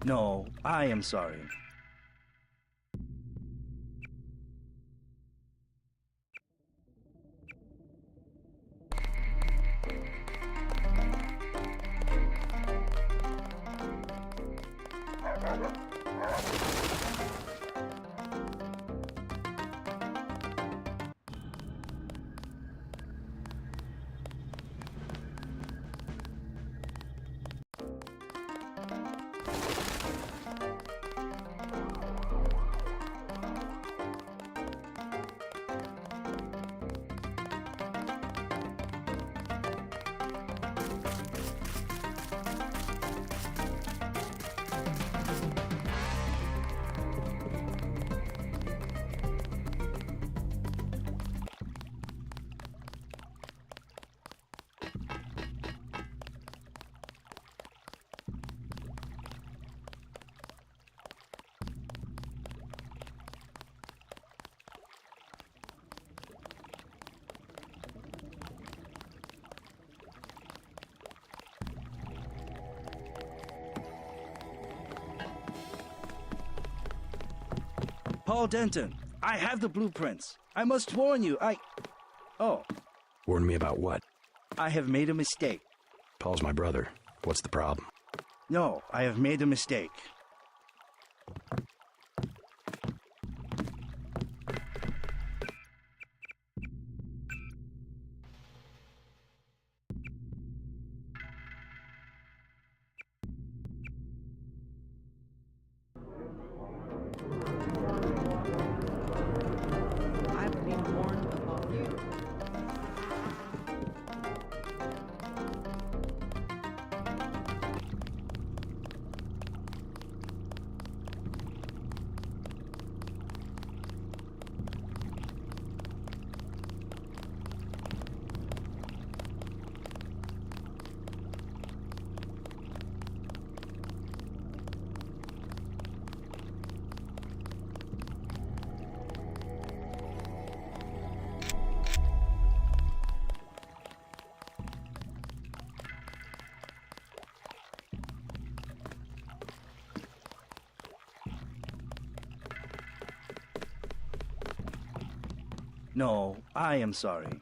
No, I am sorry. Paul Denton, I have the blueprints. I must warn you, Oh. Warn me about what? I have made a mistake. Paul's my brother. What's the problem? No, I have made a mistake. No, I am sorry.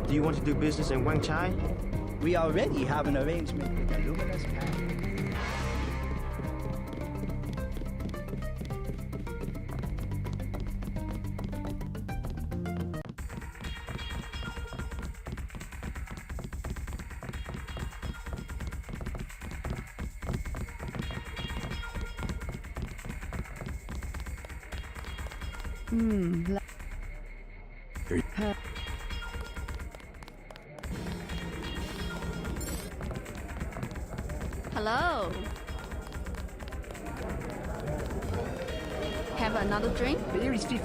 Do you want to do business in Wang Chai? We already have an arrangement with the Luminous Path. Hello. Have another drink? Beer is 50.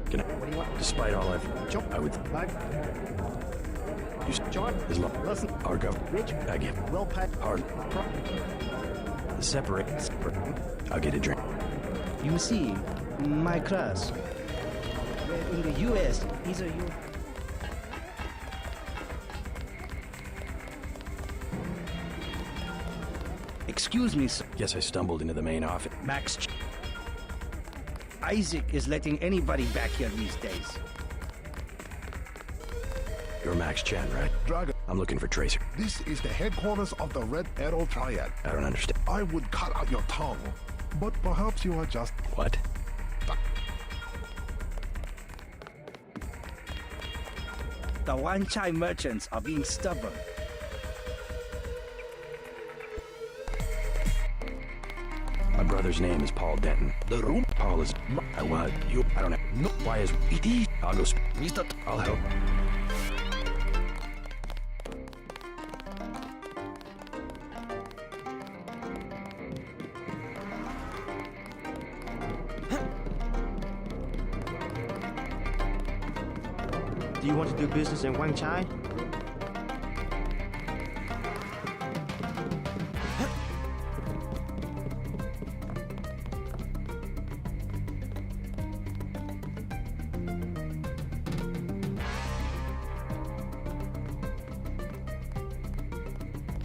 Can I, despite all I would... John, is listen. Argo. Rich. I give. Well paid. Hard. Separate. I'll get a drink. You see, my class. In the U.S., either you... Excuse me, sir. Guess I stumbled into the main office. Isaac is letting anybody back here these days. You're Max Chan, right? Dragon, I'm looking for Tracer. this is the headquarters of the Red Arrow Triad. I don't understand. I would cut out your tongue, but perhaps you are just... What? The Wan Chai merchants are being stubborn. My brother's name is Paul Denton. The room? Paul is... I want you... I don't know. No. Why is... E.D. I'll go... Mr. I'll help. Do you want to do business in Wang Chai?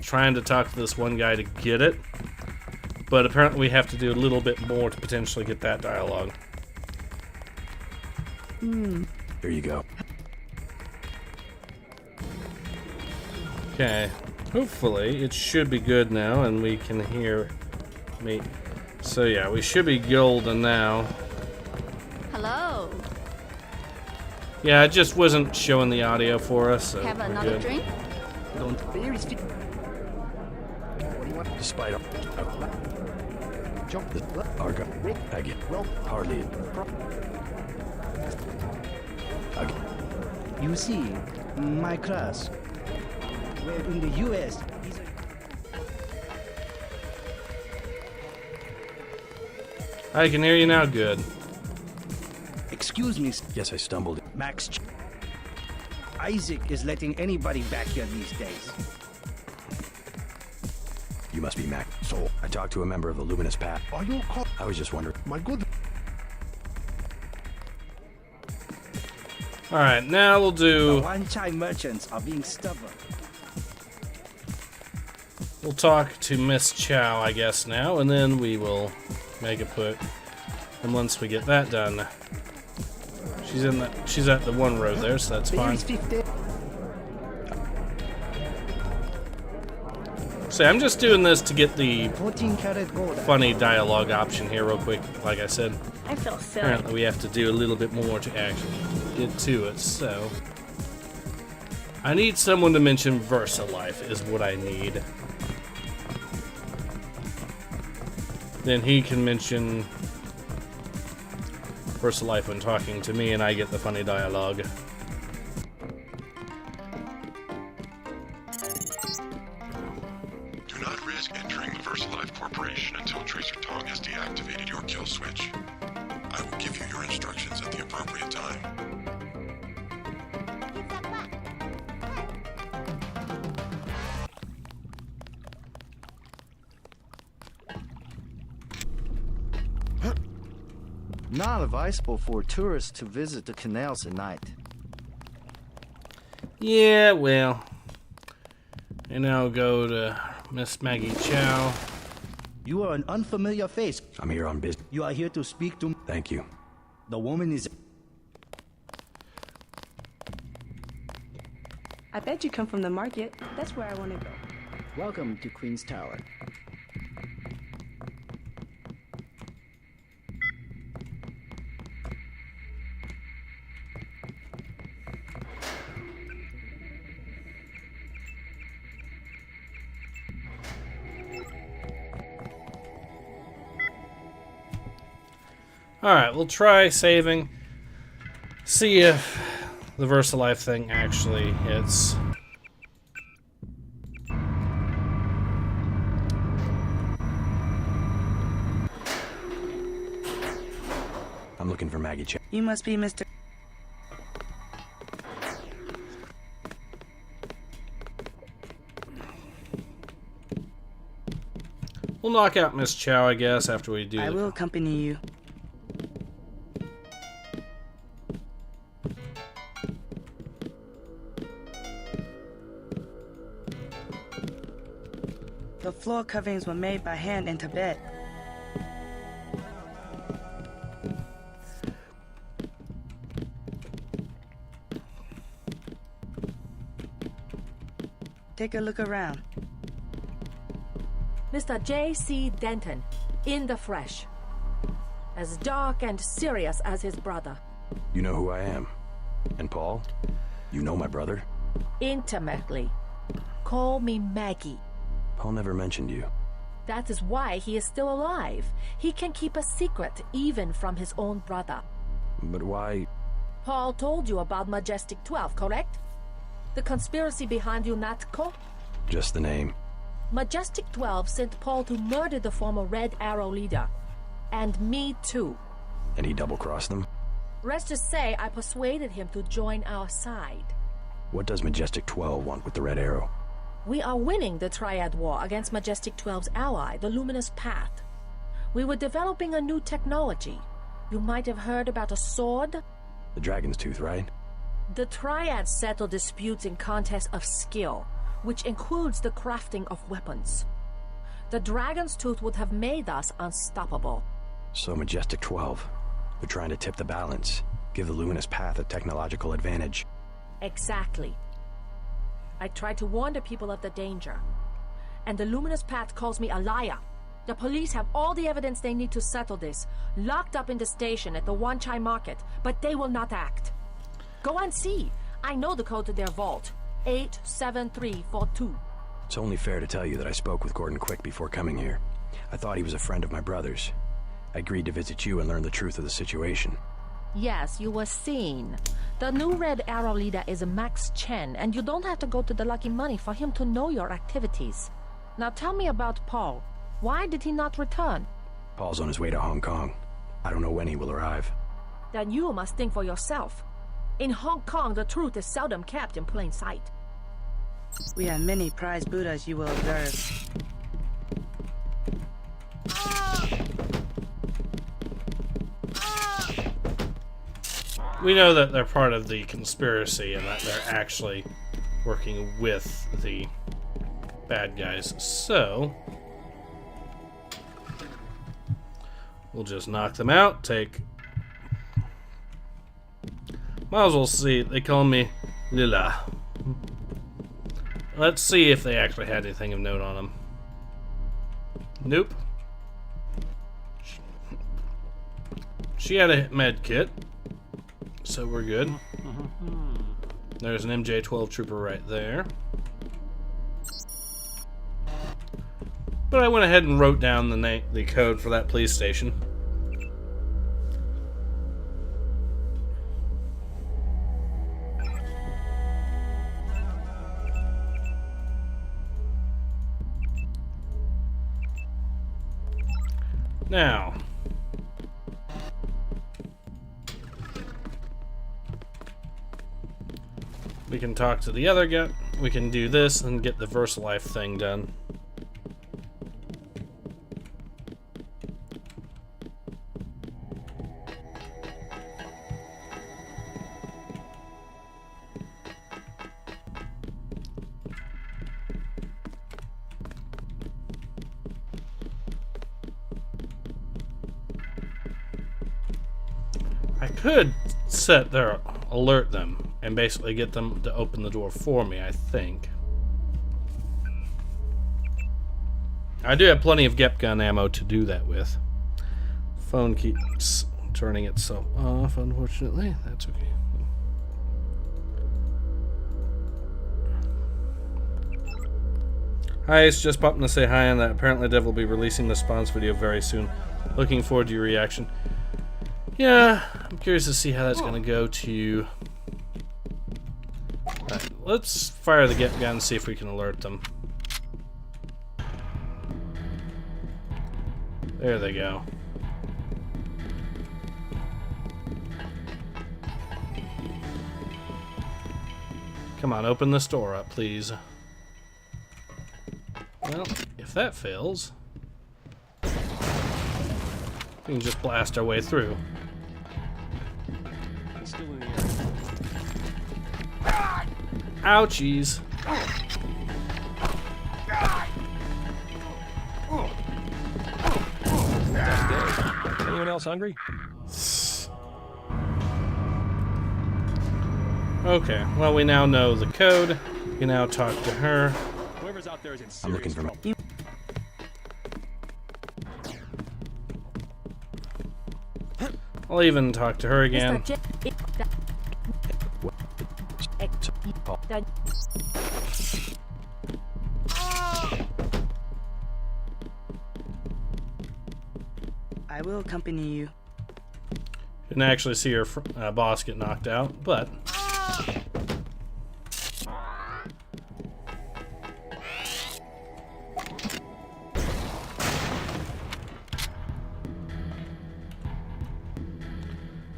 Trying to talk to this one guy to get it, but apparently we have to do a little bit more to potentially get that dialogue. Here you go. Okay, hopefully it should be good now and we can hear me. So yeah, we should be golden now. Hello. Yeah, it just wasn't showing the audio for us, so Have we're another good. drink? Don't fear it. Despite all... Jump the... Argo. Again. Well, hardly... Again. You see, my class. Where in the US, I can hear you now, good. excuse me, Yes, I stumbled. Max. Isaac is letting anybody back here these days. You must be Mac. Soul. I talked to a member of the Luminous Path. Are you caught? I was just wondering. My good. Alright, now we'll The do... one-chai merchants are being stubborn. We'll talk to Miss Chow, I guess, now, and then we will make a put. And once we get that done... She's at the one road there, so that's fine. So I'm just doing this to get the 14-karat gold. funny dialogue option here real quick, like I said. I feel silly. Apparently we have to do a little bit more to actually get to it, so... I need someone to mention VersaLife is what I need. Then he can mention VersaLife when talking to me and I get the funny dialogue. Do not risk entering the VersaLife Corporation until Tracer Tong has deactivated your kill switch. I will give you your instructions at the appropriate time. Not advisable for tourists to visit the canals at night. Yeah, well... And now go to Miss Maggie Chow. You are an unfamiliar face. I'm here on business. You are here to speak to... Thank you. The woman is... I bet you come from the market. That's where I want to go. Welcome to Queen's Tower. Alright, we'll try saving. See if the VersaLife thing actually hits. I'm looking for Maggie Chow. You must be Mr. We'll knock out Miss Chow, I guess, after we do. I will accompany you. The floor coverings were made by hand in Tibet. Take a look around. Mr. J.C. Denton, in the flesh. As dark and serious as his brother. You know who I am. And Paul? You know my brother? Intimately. Call me Maggie. Paul never mentioned you. That is why he is still alive. He can keep a secret even from his own brother. But why... Paul told you about Majestic 12, correct? The conspiracy behind UNATCO? Just the name. Majestic 12 sent Paul to murder the former Red Arrow leader. And me too. And he double-crossed them? Let's just say I persuaded him to join our side. What does Majestic 12 want with the Red Arrow? We are winning the Triad War against Majestic 12's ally, the Luminous Path. We were developing a new technology. You might have heard about a sword? The Dragon's Tooth, right? The Triads settle disputes in contests of skill, which includes the crafting of weapons. The Dragon's Tooth would have made us unstoppable. So Majestic 12. They're trying to tip the balance, give the Luminous Path a technological advantage. Exactly. I tried to warn the people of the danger. And the Luminous Path calls me a liar. The police have all the evidence they need to settle this, locked up in the station at the Wanchai Market, but they will not act. Go and see. I know the code to their vault. 87342. It's only fair to tell you that I spoke with Gordon Quick before coming here. I thought he was a friend of my brother's. I agreed to visit you and learn the truth of the situation. Yes, you were seen. The new Red Arrow leader is Max Chen, and you don't have to go to the Lucky Money for him to know your activities. Now tell me about Paul. Why did he not return? Paul's on his way to Hong Kong. I don't know when he will arrive. Then you must think for yourself. In Hong Kong, the truth is seldom kept in plain sight. We have many prize Buddhas you will observe. We know that they're part of the conspiracy and that they're actually working with the bad guys. So we'll just knock them out. Might as well see. They call me Lila. Let's see if they actually had anything of note on them. Nope. She had a med kit, so we're good. There's an MJ-12 trooper right there. But I went ahead and wrote down the code for that police station. Now, we can talk to the other guy. We can do this and get the VersaLife thing done. I could alert them and basically get them to open the door for me, I think. I do have plenty of Gep gun ammo to do that with. Phone keeps turning itself off, unfortunately. That's okay. Hi, it's just popping to say hi on that. Apparently Dev will be releasing the spawns video very soon. Looking forward to your reaction. Yeah, I'm curious to see how that's going to go to... Alright, let's fire the Gep gun and see if we can alert them. There they go. Come on, open this door up, please. Well, if that fails, we can just blast our way through. Ouchies. Anyone else hungry? Okay, well, we now know the code. We can now talk to her. Whoever's out there is in serious I'm looking for You I'll even talk to her again. I will accompany you. Didn't actually see her boss get knocked out, but...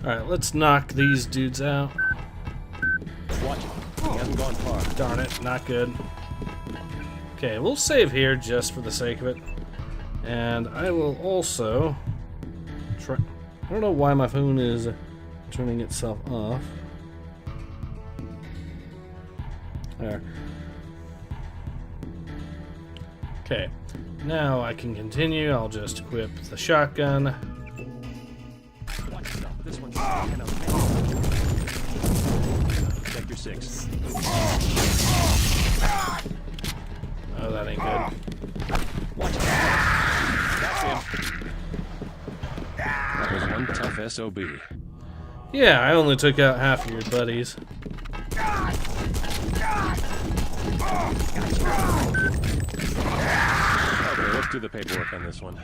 Alright, let's knock these dudes out. Watch it. He hasn't gone far. Darn it, not good. Okay, we'll save here just for the sake of it. And I will also try... I don't know why my phone is turning itself off. There. Okay, now I can continue. I'll just equip the shotgun. This one's Sector 6. Oh, that ain't good. Watch it. That's him. That was one tough SOB. Yeah, I only took out half of your buddies. Okay, let's do the paperwork on this one.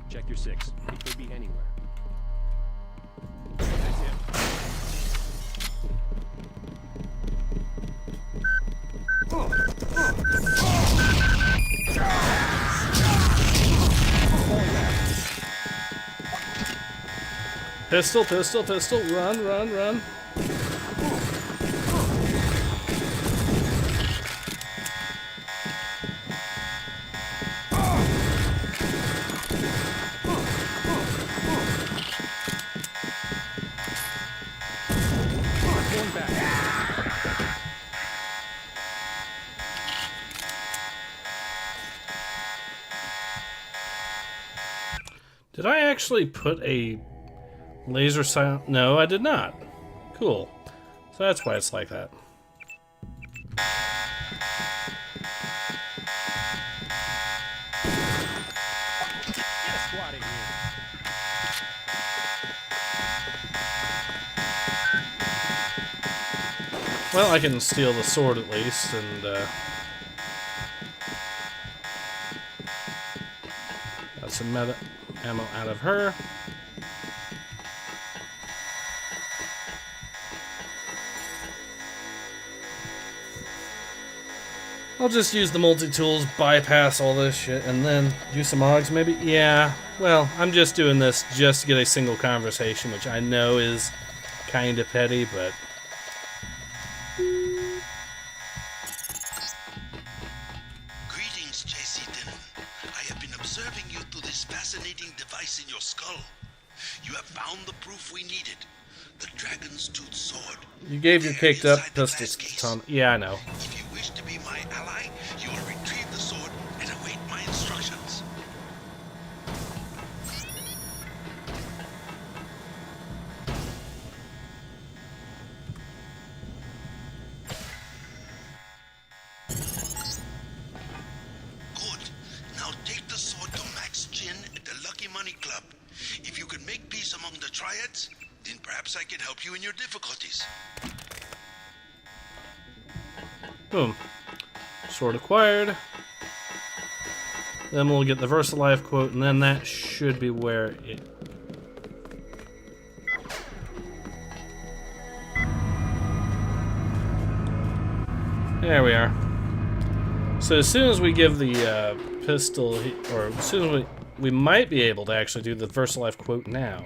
Check your 6. He could be anywhere. That's him. Pistol, pistol, pistol. Run, run, run. Did I actually put a laser sight? No, I did not. Cool. So that's why it's like that. Get a squad in here. Well, I can steal the sword at least, and got some meta ammo out of her. I'll just use the multi-tools, bypass all this shit, and then do some augs maybe? Yeah, well, I'm just doing this just to get a single conversation, which I know is kind of petty, but... Greetings, JC Denon. I have been observing you through this fascinating device in your skull. You have found the proof we needed. The Dragon's Tooth Sword. You gave your caked up pistols, Tom. Yeah, I know. If you wish to be my ally, you will retrieve the sword and await my instructions. Good. Now take the sword to Max Chin at the Lucky Money Club. If you can make peace among the triads, then perhaps I can help you in your difficulties. Boom. Sword acquired. Then we'll get the VersaLife quote, and then that should be where it... There we are. So as soon as we give the pistol, or as soon as we might be able to actually do the VersaLife quote now.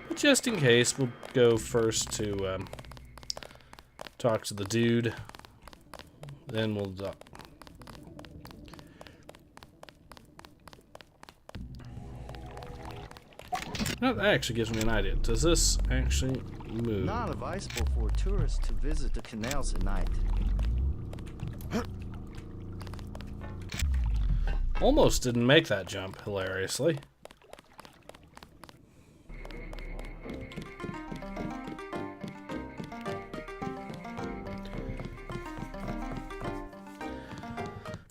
But just in case, we'll go first to talk to the dude. Then we'll... That actually gives me an idea. Does this actually move? Not advisable for tourists to visit the canals at night. Almost didn't make that jump, hilariously.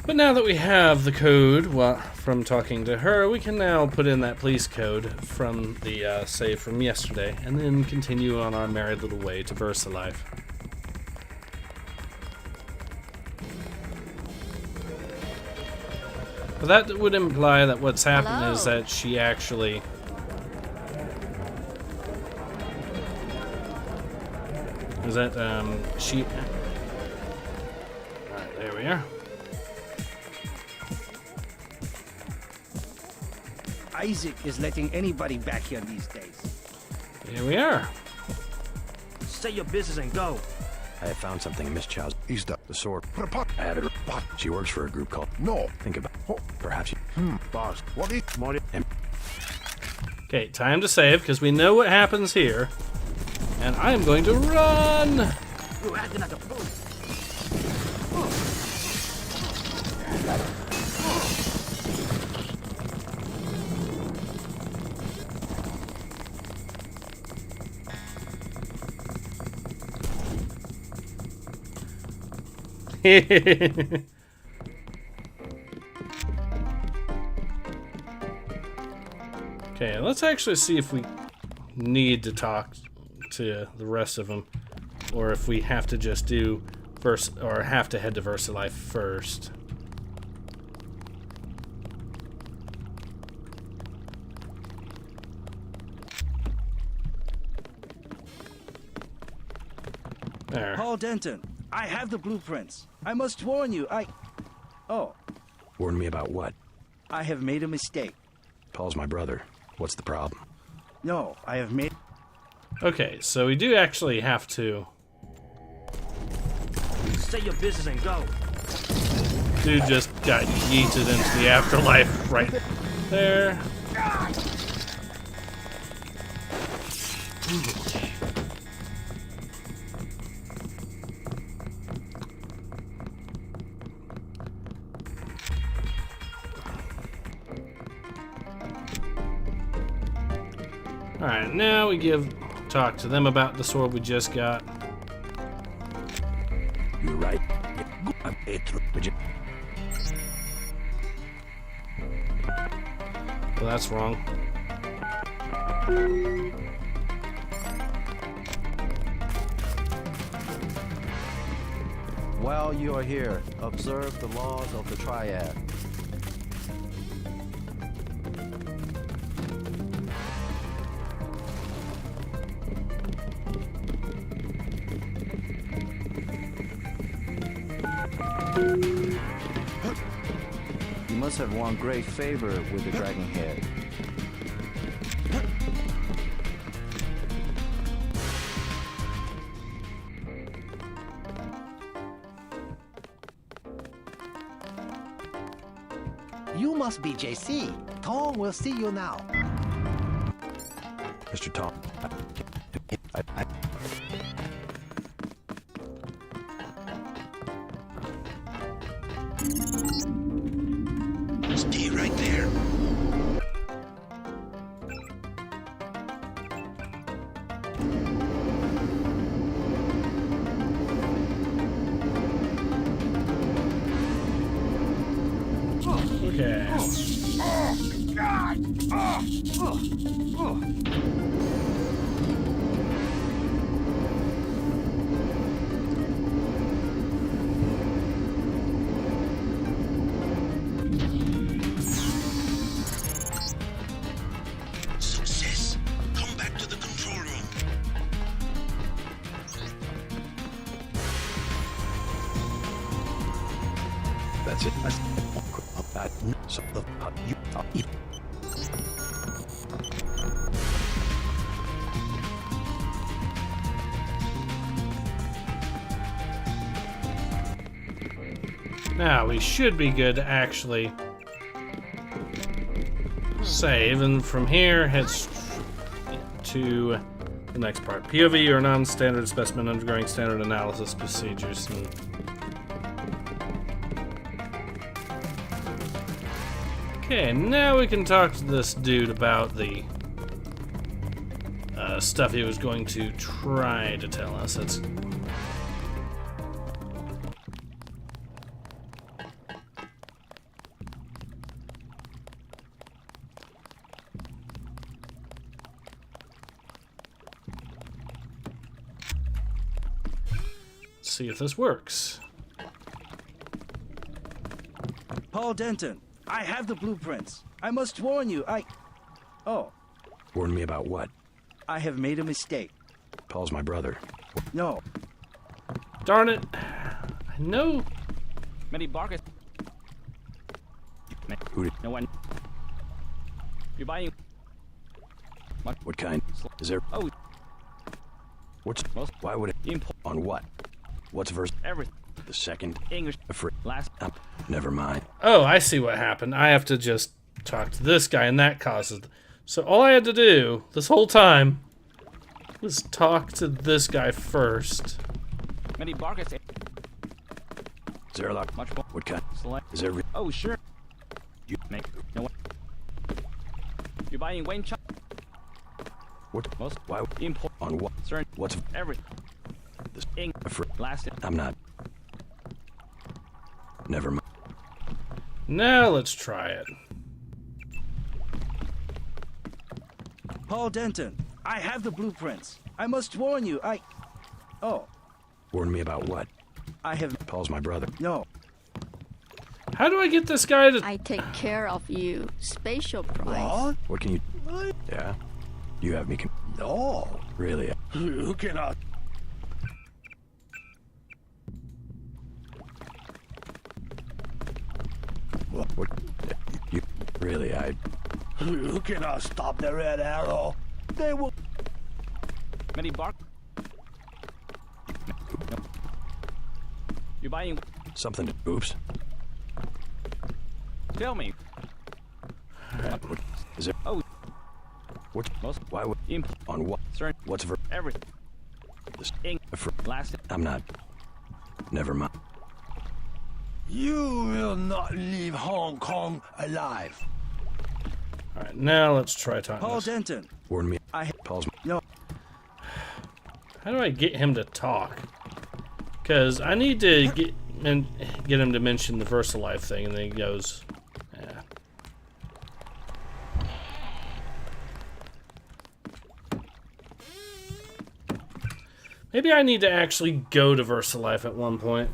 But now that we have the code from talking to her, we can now put in that police code from the save from yesterday, and then continue on our merry little way to VersaLife. But that would imply that what's happened is that she actually... Is that, she... Alright, there we are. Isaac is letting anybody back here these days. Here we are. Say your business and go. I have found something in Miss Chow's. Is that The sword. Report. I have it. She works for a group called. No. Think about. Oh. Perhaps you. Boss. What is money? Okay, time to save because we know what happens here. And I am going to run. You're acting like a fool. Okay, let's actually see if we need to talk to the rest of them, or if we have to just do have to head to VersaLife first. There. Paul Denton, I have the blueprints. I must warn you, Oh, Warn me about what? I have made a mistake. Paul's my brother. What's the problem? No, I have made... Okay, so we do actually have to... Say your business and go. Dude just got yeeted into the afterlife right there. Alright, now we talk to them about the sword we just got. You're right. Well, that's wrong. While you are here, observe the laws of the Triad. You must have won great favor with the Dragon Head. You must be JC. Tom will see you now. Mr. Tom. Stay right there. Okay. Success. Come back to the control room. That's it. Now we should be good to actually save, and from here head to the next part. POV or non-standard specimen undergoing standard analysis procedures. Okay, now we can talk to this dude about the stuff he was going to try to tell us. Let's see if this works. Paul Denton, I have the blueprints. I must warn you, Oh, Warn me about what? I have made a mistake. Paul's my brother. No. Darn it. I know. Many barkers. Who did? No one. You're buying. What kind? Is there? Oh. What's? Why would it? Import. On what? What's verse? Everything. The second. English. Last. Never mind. Oh, I see what happened. I have to just talk to this guy, and that causes... So all I had to do this whole time was talk to this guy first. Many bargains. Is there a lot? Much more. What kind? Select. Is there? Oh, sure. You make. No one. You're buying Wayne China. What? Most. Why? Import. On what? Certain. What's? Everything. This. Last. I'm not. Never mind. Now let's try it. Paul Denton, I have the blueprints. I must warn you, Oh. Warn me about what? I have... Paul's my brother. No. How do I get this guy to... I take care of you. Special price. What? What can you... What? Yeah? You have me No. Really? You cannot... What? You... Really, You cannot stop the Red Arrow. They will... Many bark. No. You're buying... Something to... Oops. Tell me. What? Is there... Oh. What? Most. Why would... Import. On what? Certain. What's ver... Everything. This... Last. I'm not... Never mind. You will not leave Hong Kong alive. Alright, now let's try talking. Paul Denton. Warn me. Paul's... No. How do I get him to talk? Because I need to get him to mention the VersaLife thing, and then he goes, yeah. Maybe I need to actually go to VersaLife at one point.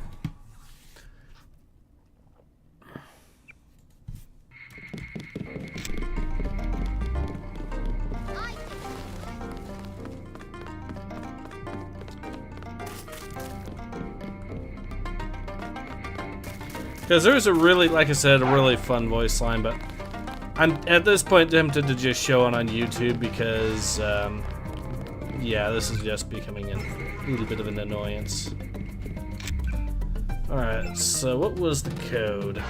Because there's a really, like I said, a really fun voice line, but I'm at this point tempted to just show it on YouTube because, yeah, this is just becoming a little bit of an annoyance. Alright, so what was the code?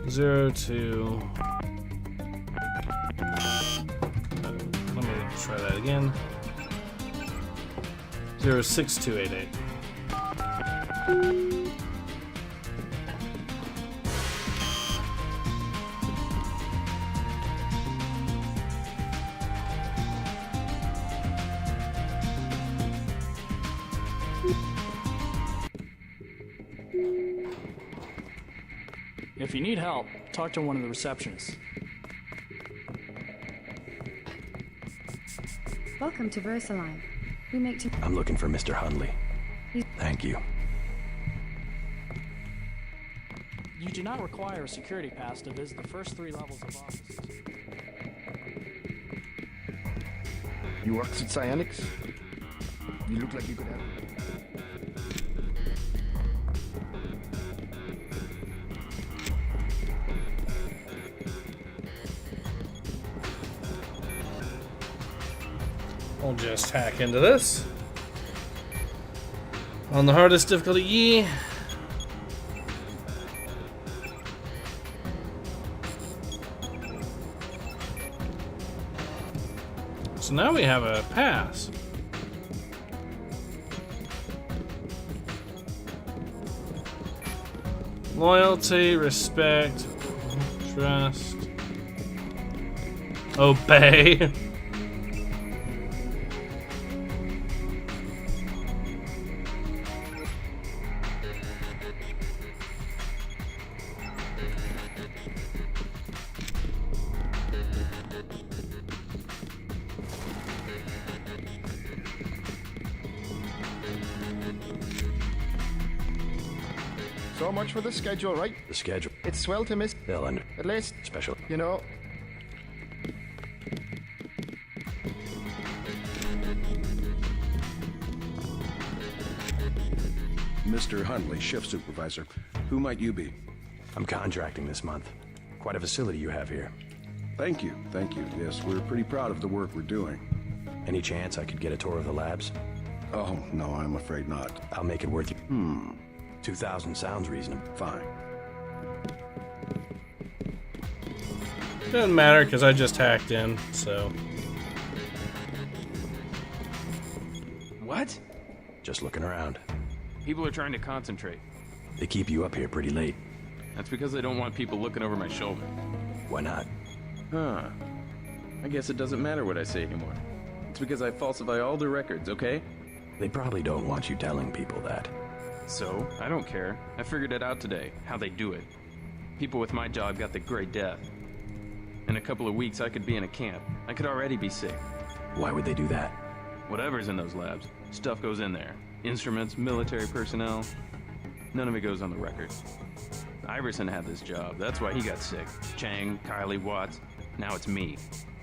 02... let me try that again. 06288. If you need help, talk to one of the receptionists. Welcome to VersaLife. We make I'm looking for Mr. Hundley. Thank you. You do not require a security pass to visit the first 3 levels of offices. You work at Cyanics? You look like you could have... I'll just hack into this. On the hardest difficulty, ye. So now we have a pass. Loyalty, respect, trust, obey. So much for the schedule, right? The schedule. It's swell to miss. They'll under. At least, Special. you know. Mr. Hundley, shift supervisor. Who might you be? I'm contracting this month. Quite a facility you have here. Thank you, thank you. Yes, we're pretty proud of the work we're doing. Any chance I could get a tour of the labs? Oh, no, I'm afraid not. I'll make it worth you. 2,000 sounds reasonable. Fine. Doesn't matter, because I just hacked in, so... What? Just looking around. People are trying to concentrate. They keep you up here pretty late. That's because they don't want people looking over my shoulder. Why not? Huh. I guess it doesn't matter what I say anymore. It's because I falsify all the records, okay? They probably don't want you telling people that. So, I don't care. I figured it out today, how they do it. People with my job got the Great Death. In a couple of weeks, I could be in a camp. I could already be sick. Why would they do that? Whatever's in those labs, stuff goes in there. Instruments, military personnel. None of it goes on the record. Iverson had this job, that's why he got sick. Chang, Kylie, Watts. Now it's me.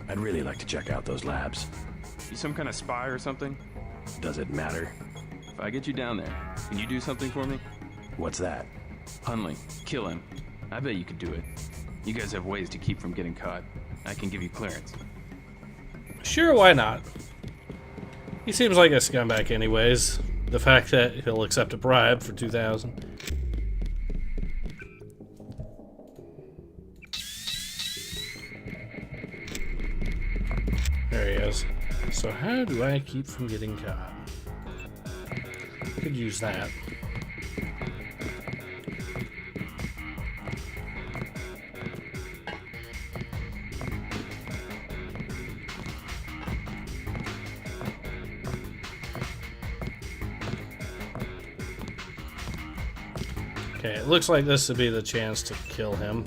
I'd really like to check out those labs. You some kind of spy or something? Does it matter? If I get you down there, can you do something for me? What's that? Hunley. Kill him. I bet you could do it. You guys have ways to keep from getting caught. I can give you clearance. Sure, why not? He seems like a scumbag anyways. The fact that he'll accept a bribe for 2,000. There he is. So how do I keep from getting caught? Could use that. Okay, it looks like this would be the chance to kill him.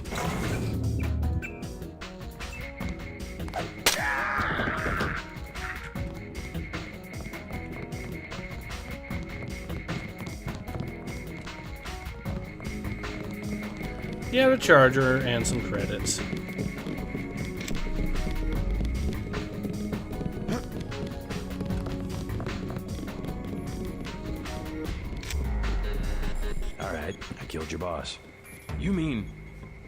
You have a charger and some credits. Alright, I killed your boss. You mean?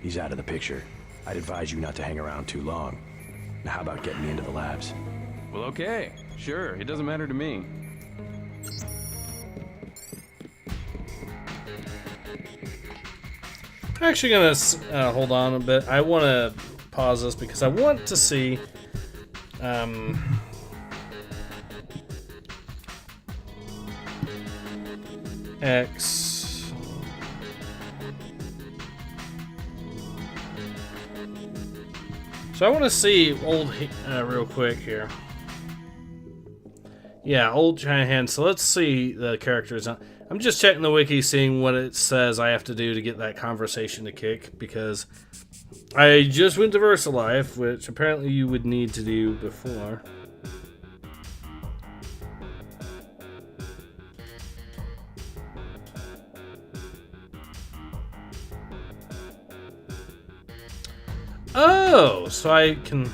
He's out of the picture. I'd advise you not to hang around too long. Now how about getting me into the labs? Well, okay. Sure, it doesn't matter to me. I'm actually gonna hold on a bit. I want to pause this because I want to see X. So I want to see old real quick here. Yeah, old giant hand. So let's see the characters. I'm just checking the wiki, seeing what it says I have to do to get that conversation to kick, because I just went to VersaLife, which apparently you would need to do before. Oh, so I can...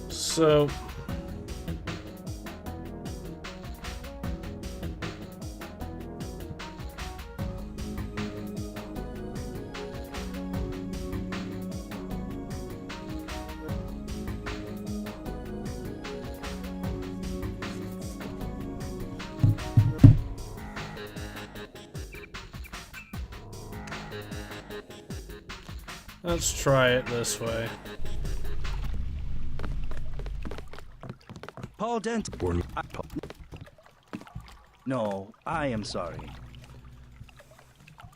So... let's try it this way. Paul Dent. No, I am sorry.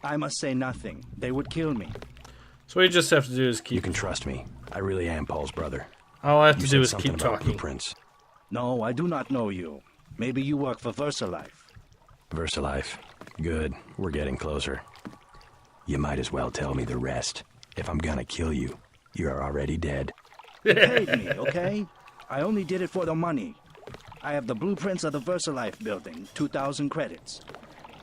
I must say nothing. They would kill me. So what you just have to do is keep... You can trust me. I really am Paul's brother. All I have to You do said is keep something about talking. blueprints. No, I do not know you. Maybe you work for VersaLife. VersaLife. Good. We're getting closer. You might as well tell me the rest. If I'm gonna kill you, you're already dead. You paid me, okay? I only did it for the money. I have the blueprints of the VersaLife building, 2,000 credits.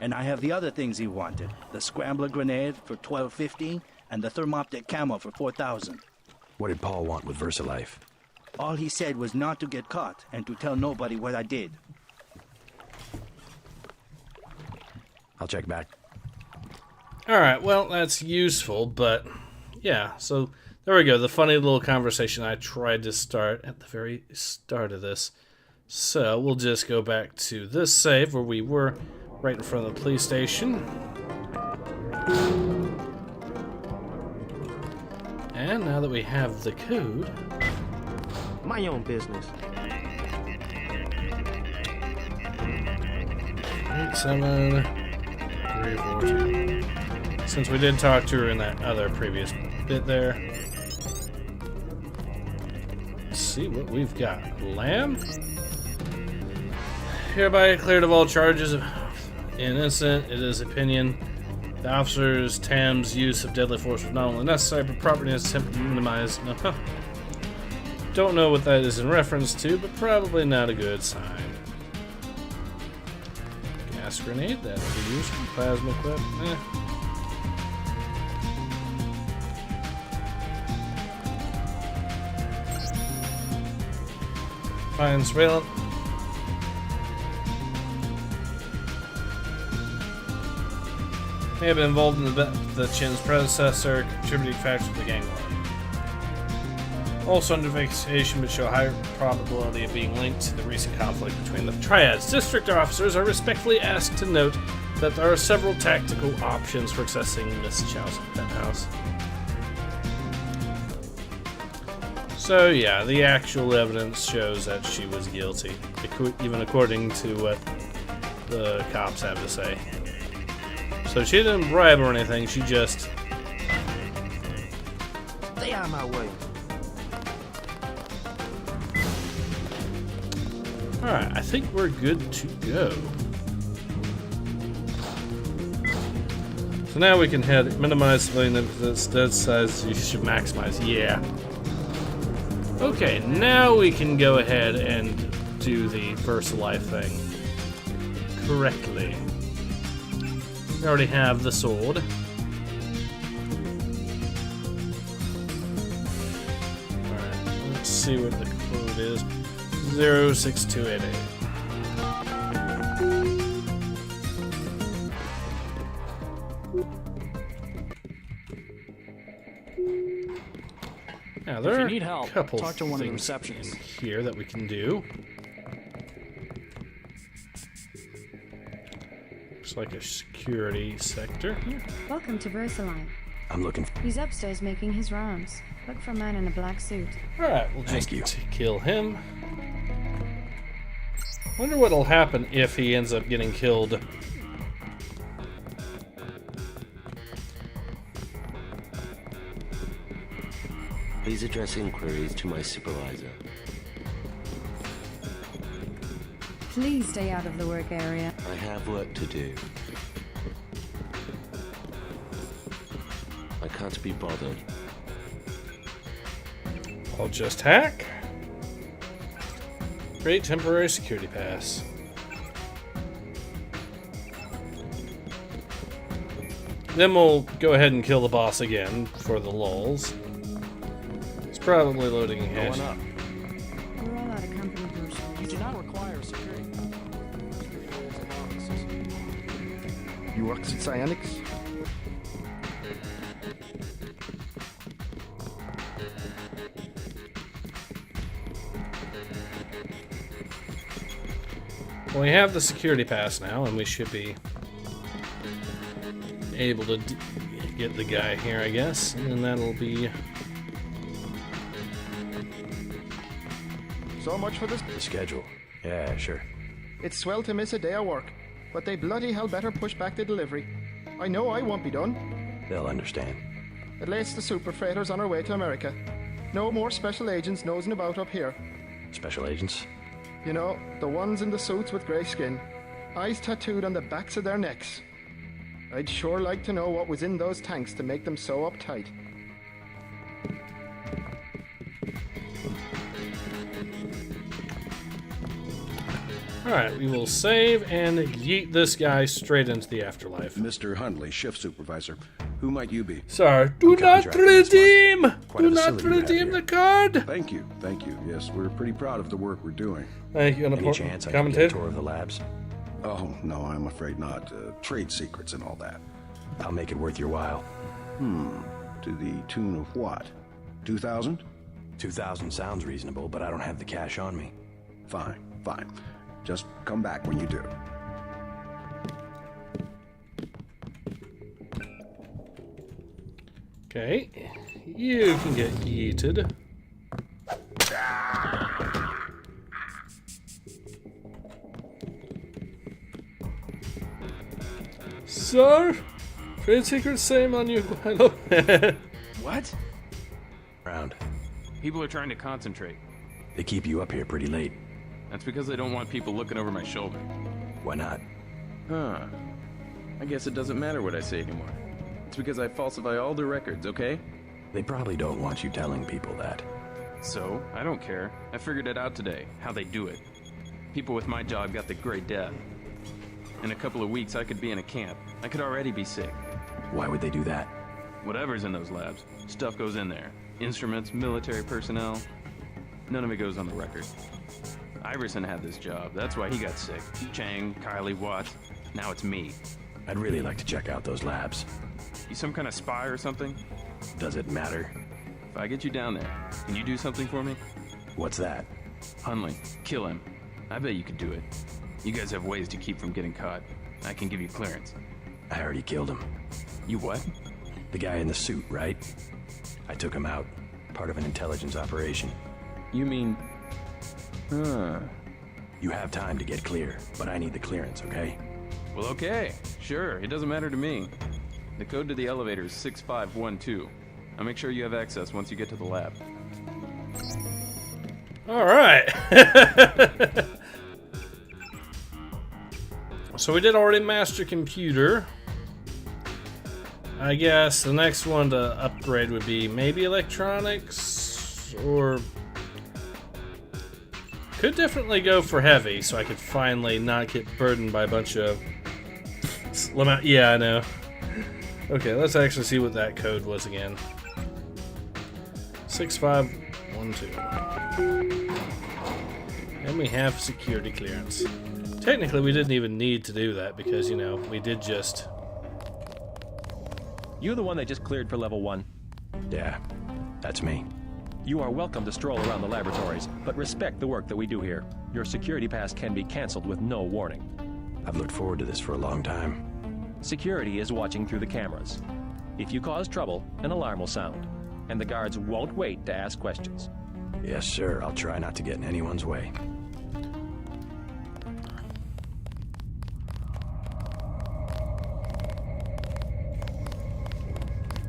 And I have the other things he wanted. The scrambler grenade for $12.50, and the thermoptic camo for 4,000. What did Paul want with VersaLife? All he said was not to get caught and to tell nobody what I did. I'll check back. Alright, well, that's useful, but yeah, so there we go. The funny little conversation I tried to start at the very start of this. So we'll just go back to this save where we were right in front of the police station. And now that we have the code... My own business. 87342. Since we did talk to her in that other previous bit there. Let's see what we've got. Lamb? Hereby cleared of all charges of innocent. It is opinion. The officer's Tam's use of deadly force was not only necessary, but properly attempted to minimize. No. Don't know what that is in reference to, but probably not a good sign. Gas grenade, that'll be useful. Plasma clip, Fine surveillance. May have been involved in the Chin's predecessor, contributing factor to the gang war. Also under investigation, but show higher probability of being linked to the recent conflict between the triads. District officers are respectfully asked to note that there are several tactical options for accessing Miss Chow's penthouse. So yeah, the actual evidence shows that she was guilty, even according to what the cops have to say. So she didn't bribe or anything, she just... Stay out of my way. Alright, I think we're good to go. So now we can minimize civilian incidents, dead size you should maximize, yeah. Okay, now we can go ahead and do the VersaLife thing correctly. We already have the sword. Alright, let's see what the code is. 06288. Now there are a couple talk to one of the things receptionists in here that we can do. Looks like a security sector. Welcome to VersaLife. I'm looking. He's upstairs making his rounds. Look for a man in a black suit. Alright, we'll just kill him. Wonder what'll happen if he ends up getting killed. Please address inquiries to my supervisor. Please stay out of the work area. I have work to do. I can't be bothered. I'll just hack. Create temporary security pass. Then we'll go ahead and kill the boss again for the lulz. It's probably loading a hash. We're all out of company. You do not require security. You work at Cyanics? Well, we have the security pass now, and we should be able to get the guy here, I guess. And then that'll be... So much for this. The schedule. Yeah, sure. It's swell to miss a day of work, but they bloody hell better push back the delivery. I know I won't be done. They'll understand. At least the super freighter's on our way to America. No more special agents nosing about up here. Special agents? You know, the ones in the suits with grey skin. Eyes tattooed on the backs of their necks. I'd sure like to know what was in those tanks to make them so uptight. Alright, we will save and yeet this guy straight into the afterlife. Mr. Hundley, shift supervisor. Who might you be? Sorry. Do not redeem! Do not redeem the card! Thank you. Yes, we're pretty proud of the work we're doing. Thank you. Any chance I can get a tour of the labs? Oh, no, I'm afraid not. Trade secrets and all that. I'll make it worth your while. To the tune of what? 2,000? 2,000 sounds reasonable, but I don't have the cash on me. Fine. Just come back when you do. Okay. You can get yeeted. Sir? Trade secrets same on you. Hello. What? Round. People are trying to concentrate. They keep you up here pretty late. That's because they don't want people looking over my shoulder. Why not? Huh. I guess it doesn't matter what I say anymore. It's because I falsify all the records, okay? They probably don't want you telling people that. So, I don't care. I figured it out today, how they do it. People with my job got the Great Death. In a couple of weeks, I could be in a camp. I could already be sick. Why would they do that? Whatever's in those labs. Stuff goes in there. Instruments, military personnel. None of it goes on the record. Iverson had this job. That's why he got sick. Chang, Kylie, Watts. Now it's me. I'd really like to check out those labs. You some kind of spy or something? Does it matter? If I get you down there, can you do something for me? What's that? Hunley. Kill him. I bet you could do it. You guys have ways to keep from getting caught. I can give you clearance. I already killed him. You what? The guy in the suit, right? I took him out. Part of an intelligence operation. You mean... Huh. You have time to get clear, but I need the clearance, okay? Well, okay. Sure, it doesn't matter to me. The code to the elevator is 6512. I'll make sure you have access once you get to the lab. Alright. So we did already master computer. I guess the next one to upgrade would be maybe electronics, or could definitely go for heavy, so I could finally not get burdened by a bunch of... Yeah, I know. Okay, let's actually see what that code was again. 6512. And we have security clearance. Technically, we didn't even need to do that because, you know, we did just... You the one they just cleared for level 1? Yeah, that's me. You are welcome to stroll around the laboratories, but respect the work that we do here. Your security pass can be canceled with no warning. I've looked forward to this for a long time. Security is watching through the cameras. If you cause trouble, an alarm will sound, and the guards won't wait to ask questions. Yes, sir. I'll try not to get in anyone's way.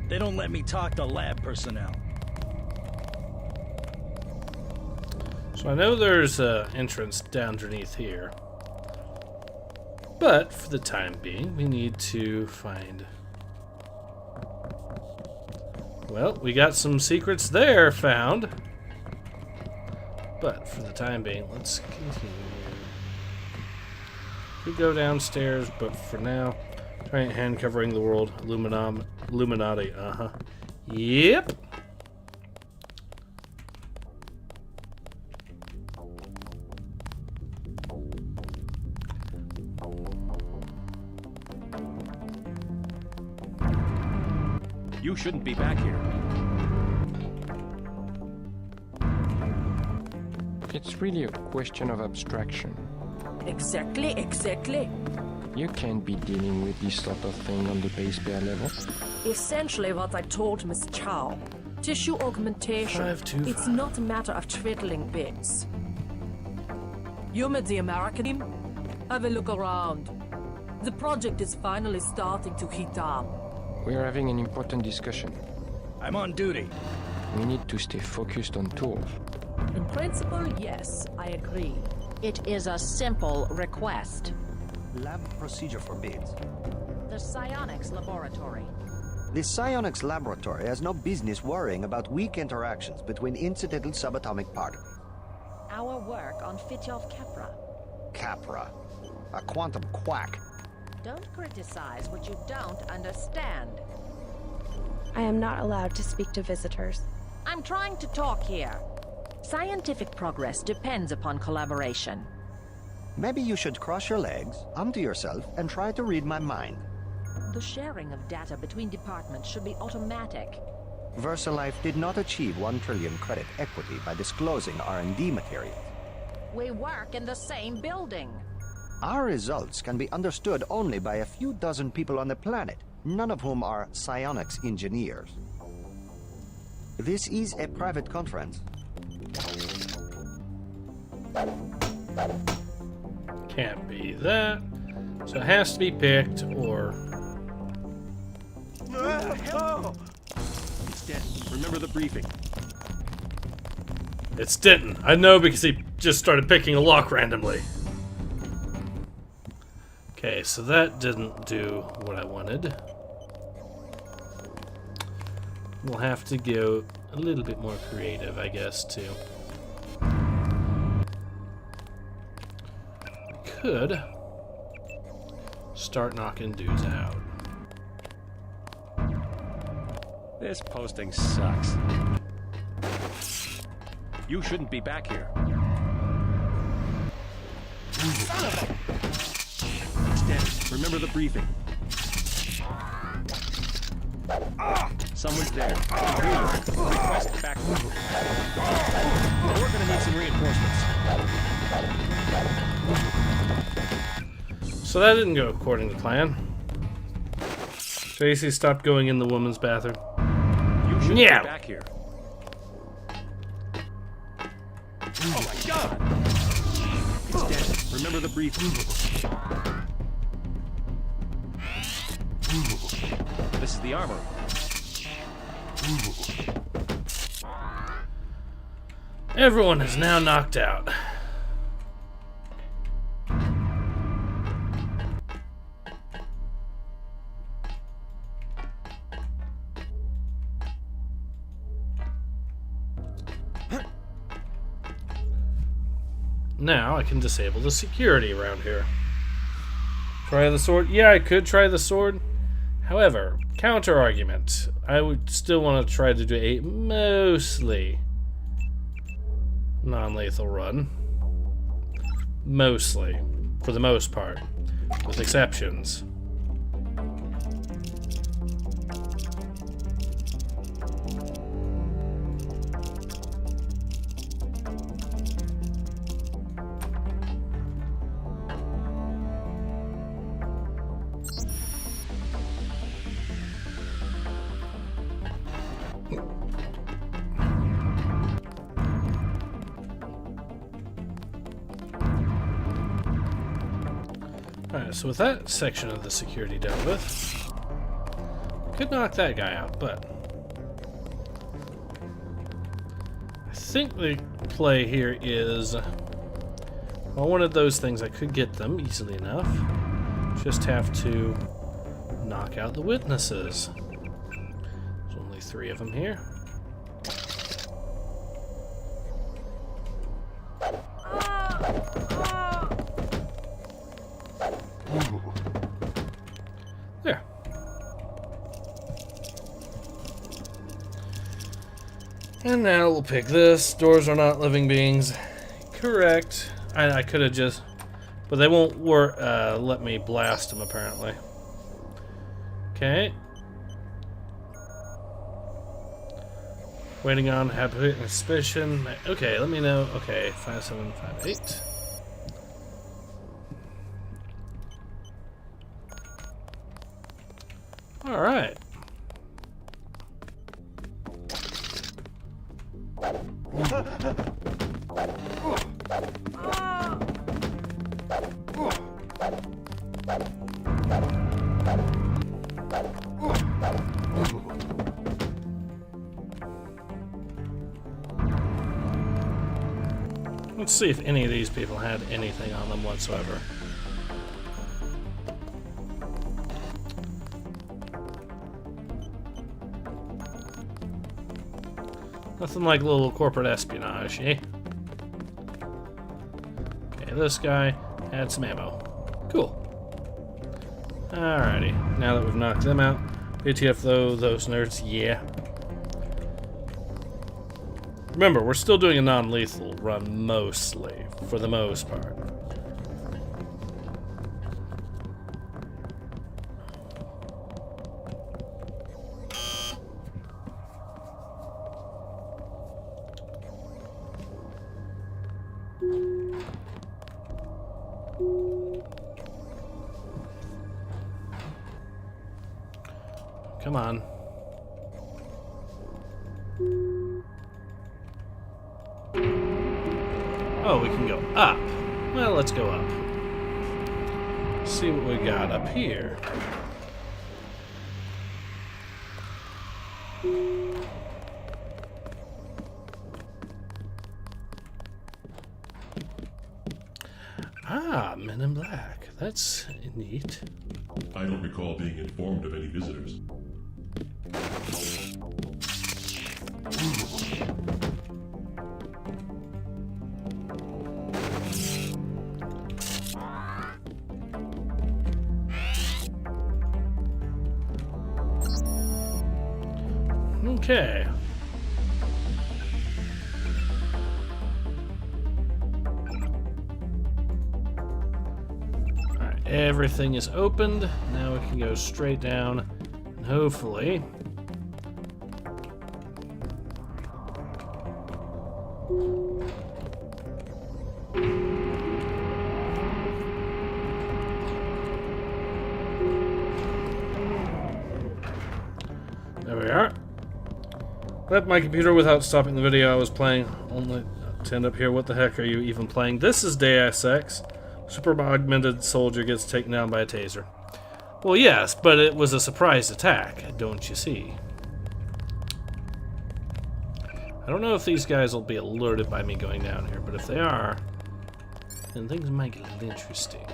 They don't let me talk to lab personnel. So I know there's an entrance down underneath here. But for the time being, we need to find... Well, we got some secrets there found. But for the time being, let's continue. We go downstairs, but for now, giant hand covering the world. Illuminati, Yep. You shouldn't be back here. It's really a question of abstraction. Exactly. You can't be dealing with this sort of thing on the base pair level. Essentially what I told Miss Chow. Tissue augmentation. 525. It's not a matter of twiddling bits. You met the American team? Have a look around. The project is finally starting to heat up. We're having an important discussion. I'm on duty. We need to stay focused on tools. In principle, yes, I agree. It is a simple request. Lab procedure forbids. The psionics laboratory. The psionics laboratory has no business worrying about weak interactions between incidental subatomic particles. Our work on Fitjov Capra. Capra. A quantum quack. Don't criticize what you don't understand. I am not allowed to speak to visitors. I'm trying to talk here. Scientific progress depends upon collaboration. Maybe you should cross your legs, onto yourself, and try to read my mind. The sharing of data between departments should be automatic. VersaLife did not achieve 1 trillion credit equity by disclosing R&D materials. We work in the same building. Our results can be understood only by a few dozen people on the planet, none of whom are psionics engineers. This is a private conference. Can't be that. So it has to be picked, or... It's dead. Remember the briefing. It's Denton. I know because he just started picking a lock randomly. Okay, so that didn't do what I wanted. We'll have to go a little bit more creative, I guess, too. We could start knocking dudes out. This posting sucks. You shouldn't be back here. Son of a... It's dead. Remember the briefing. Someone's there. Request back. We're gonna need some reinforcements. So that didn't go according to plan. Tracy stopped going in the woman's bathroom. You should be back here. Oh my god! It's dead. Remember the briefing. This is the armor. Everyone is now knocked out. Now I can disable the security around here. Try the sword? Yeah, I could try the sword. However, counter argument. I would still want to try to do a mostly non-lethal run. Mostly. For the most part. With exceptions. Alright, so with that section of the security dealt with, could knock that guy out, but I think the play here is, if I wanted those things, I could get them easily enough. Just have to knock out the witnesses. There's only 3 of them here. There. And now we'll pick this. Doors are not living beings. Correct. I could have just... But they won't let me blast them, apparently. Okay. Waiting on habit and suspicion. Okay, let me know. Okay, 5758. All right. Let's see if any of these people had anything on them whatsoever. Nothing like little corporate espionage, eh? Okay, this guy had some ammo. Cool. Alrighty, now that we've knocked them out, ATF though, those nerds, yeah. Remember, we're still doing a non-lethal run mostly, for the most part. Come on. Oh, we can go up. Well, let's go up. See what we got up here. Ah, Men in Black. That's neat. I don't recall being informed of any visitors. Okay. Alright, everything is opened. Now we can go straight down and hopefully there we are. Left my computer without stopping the video I was playing, only to end up here. What the heck are you even playing? This is Deus Ex. Super augmented soldier gets taken down by a taser. Well, yes, but it was a surprise attack, don't you see? I don't know if these guys will be alerted by me going down here, but if they are, then things might get a little interesting.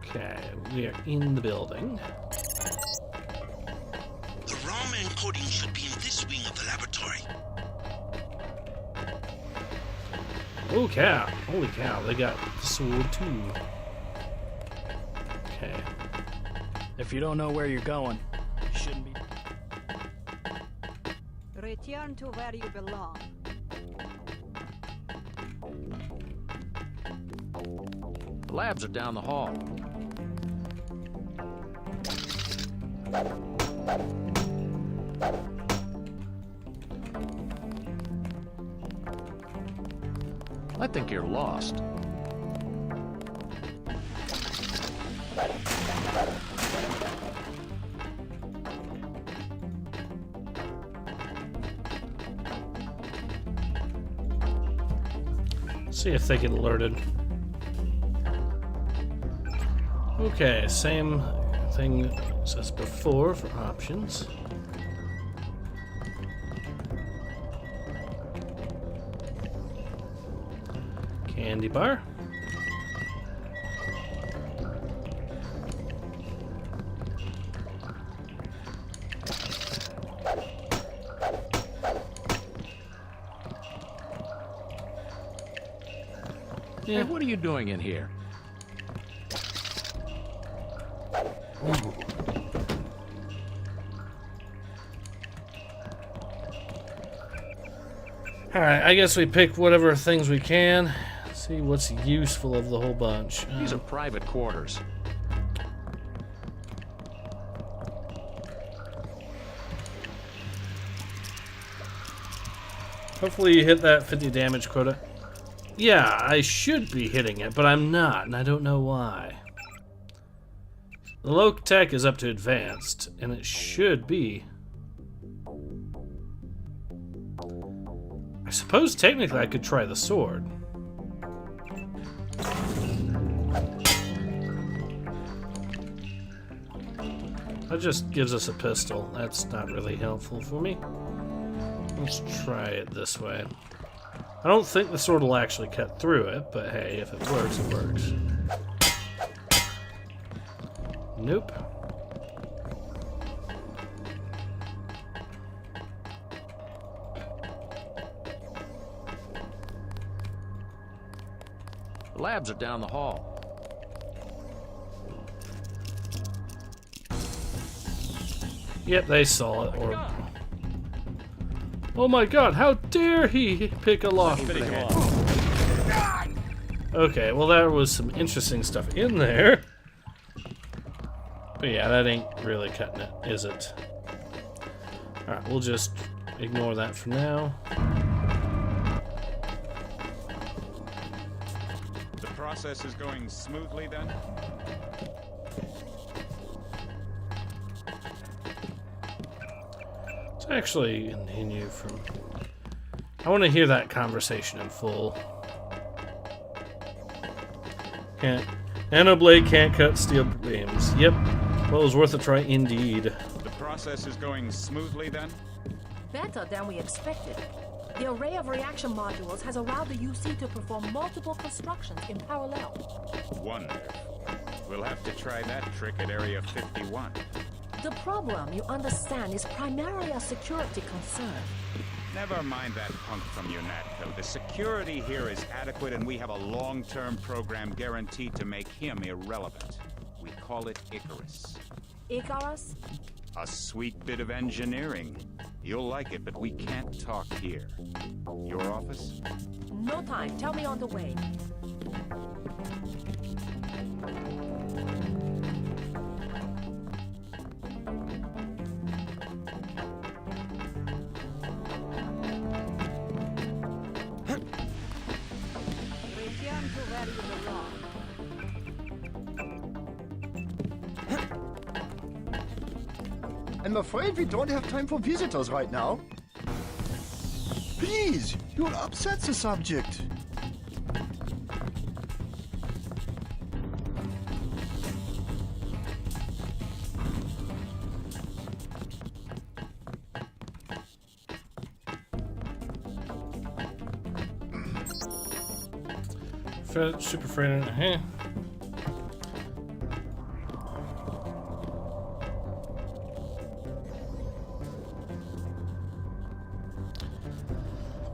Okay, we are in the building. Encoding should be in this wing of the laboratory. Oh cow! Holy cow! They got the sword too. Okay. If you don't know where you're going, you shouldn't be. Return to where you belong. The labs are down the hall. I think you're lost. See if they get alerted. Okay, same thing as before for options. Candy bar. Yeah. Hey, what are you doing in here? Alright, I guess we pick whatever things we can. See what's useful of the whole bunch. These are private quarters. Hopefully you hit that 50 damage quota. Yeah, I should be hitting it, but I'm not, and I don't know why. The low tech is up to advanced, and it should be. I suppose technically I could try the sword. That just gives us a pistol. That's not really helpful for me. Let's try it this way. I don't think the sword will actually cut through it, but hey, if it works, it works. Nope. The labs are down the hall. Yep, they saw it. Or... Oh my god, how dare he pick a lock? Okay, well there was some interesting stuff in there. But yeah, that ain't really cutting it, is it? Alright, we'll just ignore that for now. The process is going smoothly then? Let's actually continue from... I want to hear that conversation in full. Nanoblade can't cut steel beams. Yep. Well, it was worth a try indeed. The process is going smoothly then? Better than we expected. The array of reaction modules has allowed the UC to perform multiple constructions in parallel. Wonderful. We'll have to try that trick at Area 51. The problem, you understand, is primarily a security concern. Never mind that punk from UNATCO. The security here is adequate, and we have a long-term program guaranteed to make him irrelevant. We call it Icarus. Icarus? A sweet bit of engineering. You'll like it, but we can't talk here. Your office? No time. Tell me on the way. Return to where you belong. I'm afraid we don't have time for visitors right now. Please, you'll upset the subject. Super Fernin,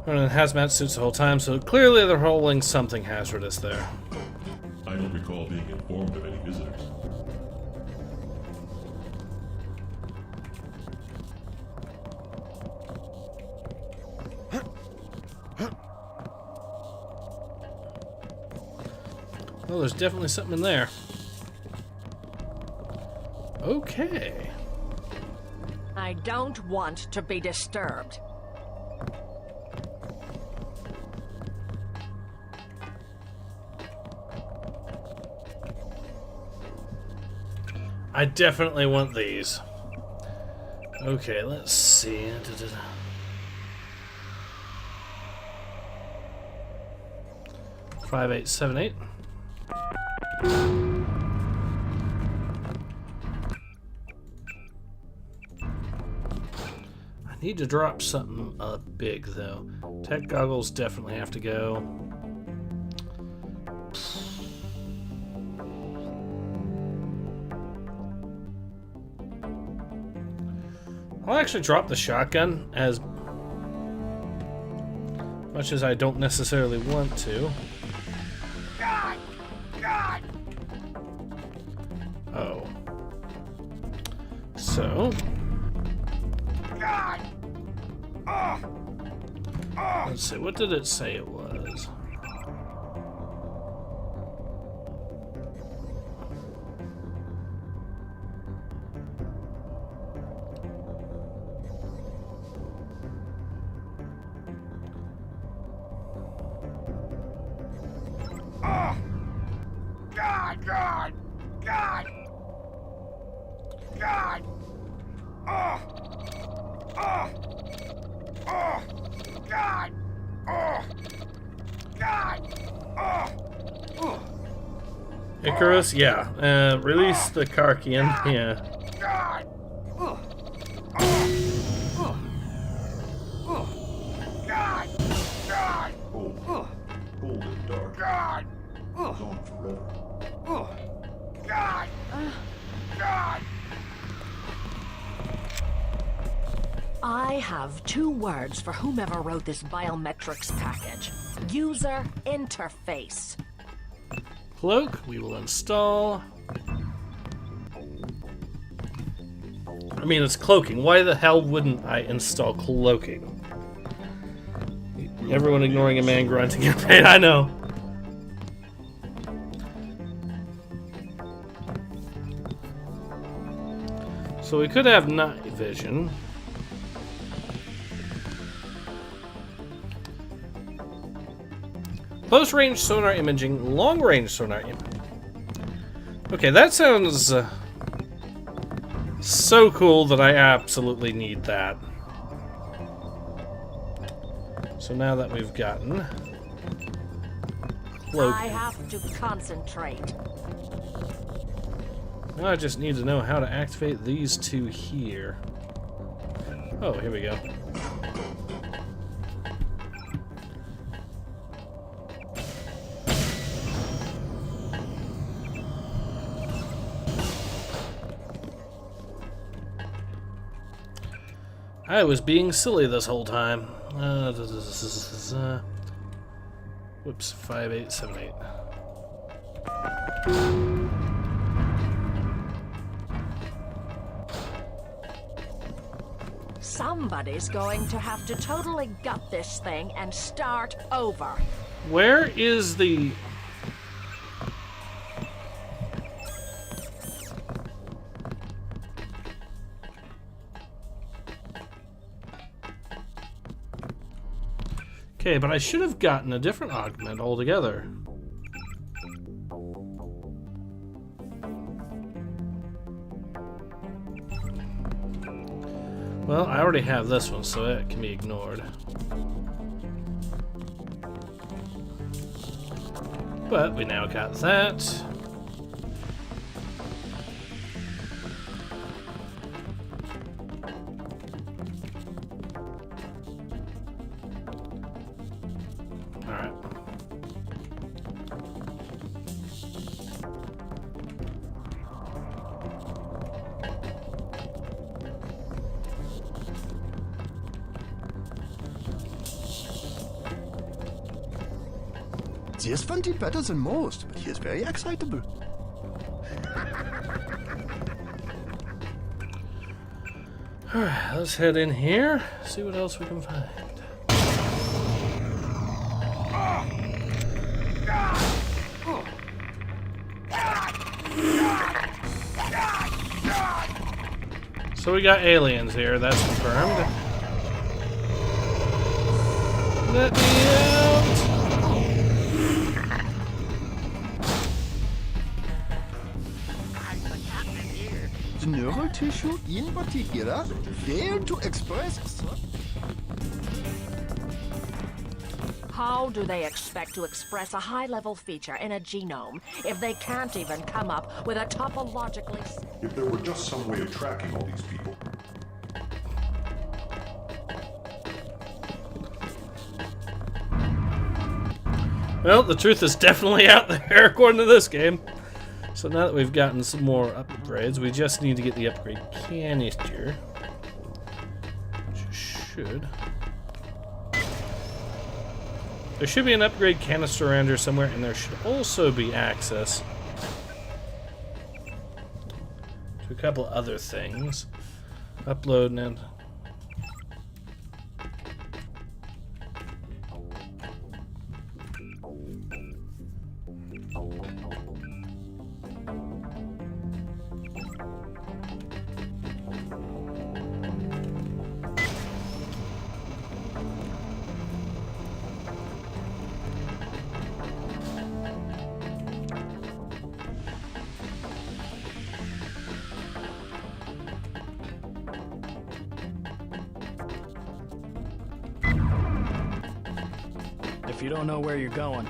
Running hazmat suits the whole time, so clearly they're holding something hazardous there. I don't recall being informed of any visitors. Well, there's definitely something in there. Okay. I don't want to be disturbed. I definitely want these. Okay, let's see. 5878. I need to drop something big though. Tech goggles definitely have to go. I'll actually drop the shotgun as much as I don't necessarily want to. Oh. So. Let's see, what did it say it was? Icarus, yeah. Release the Karkian, yeah. Cold and dark. Gone forever. I have 2 words for whomever wrote this biometrics package. User interface. Cloak, we will install. I mean, it's cloaking. Why the hell wouldn't I install cloaking? Everyone ignoring a man grunting in pain. I know. So we could have night vision. Close range sonar imaging, long range sonar imaging. Okay, that sounds so cool that I absolutely need that. So now that we've gotten cloak, I have to concentrate. now I just need to know how to activate these two here. Oh, here we go. I was being silly this whole time. Whoops, 5878. Somebody's going to have to totally gut this thing and start over. Where is the... Okay, but I should have gotten a different augment altogether. Well, I already have this one, so it can be ignored. But we now got that. This fun did better than most, but he is very excitable. Alright, let's head in here, see what else we can find. So we got aliens here, that's confirmed. Let me out! The neural tissue in particular failed to express. How do they expect to express a high-level feature in a genome if they can't even come up with a topologically... If there were just some way of tracking all these people. Well, the truth is definitely out there, according to this game. So now that we've gotten some more upgrades, we just need to get the upgrade canister. Which should... There should be an upgrade canister around here somewhere, and there should also be access to a couple other things. Upload and... If you don't know where you're going,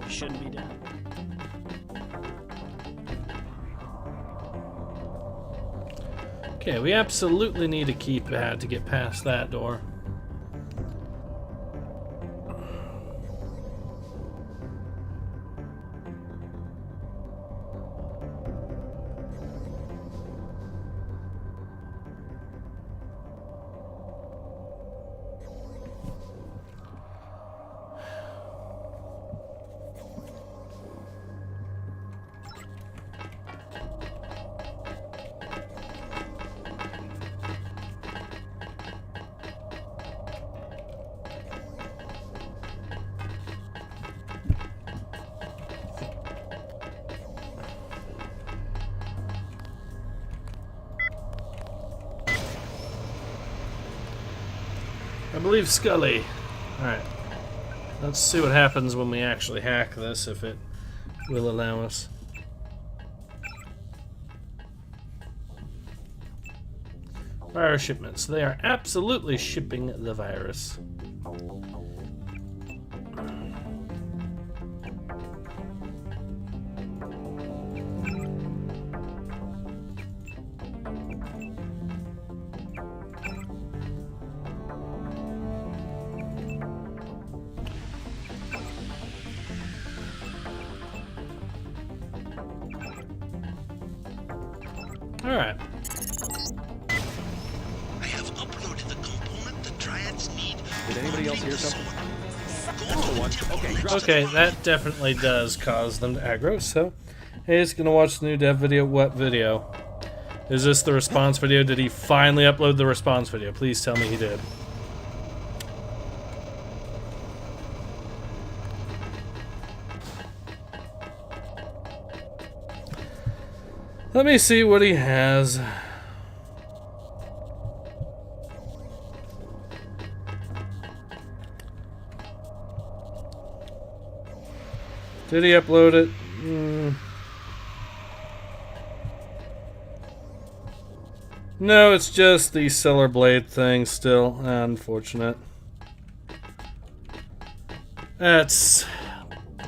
you shouldn't be down. Okay, we absolutely need a keypad to get past that door. I believe Scully. Alright. Let's see what happens when we actually hack this, if it will allow us. Virus shipments. They are absolutely shipping the virus. Alright. I have uploaded the component the Triads need. Did anybody else hear something? Okay, that definitely does cause them to aggro, so hey, it's gonna watch the new dev video. What video? Is this the response video? Did he finally upload the response video? Please tell me he did. Let me see what he has. Did he upload it? No, it's just the Cellar Blade thing still. Unfortunate. That's...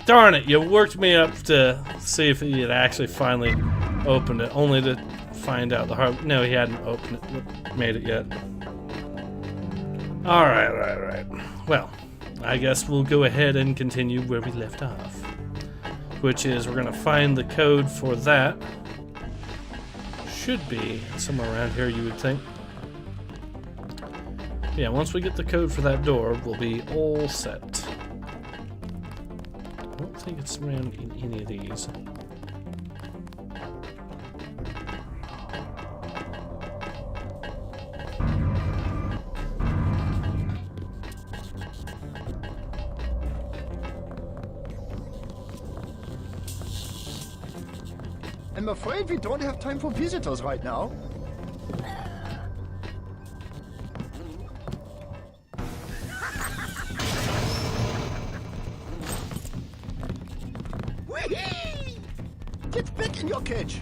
Darn it, you worked me up to see if he had actually finally opened it, only to find out the hard... No, he hadn't opened it, made it yet. Alright. Well, I guess we'll go ahead and continue where we left off. Which is, we're gonna find the code for that. Should be somewhere around here, you would think. Yeah, once we get the code for that door, we'll be all set. I don't think it's around in any of these. I'm afraid we don't have time for visitors right now. Whee! Get back in your cage!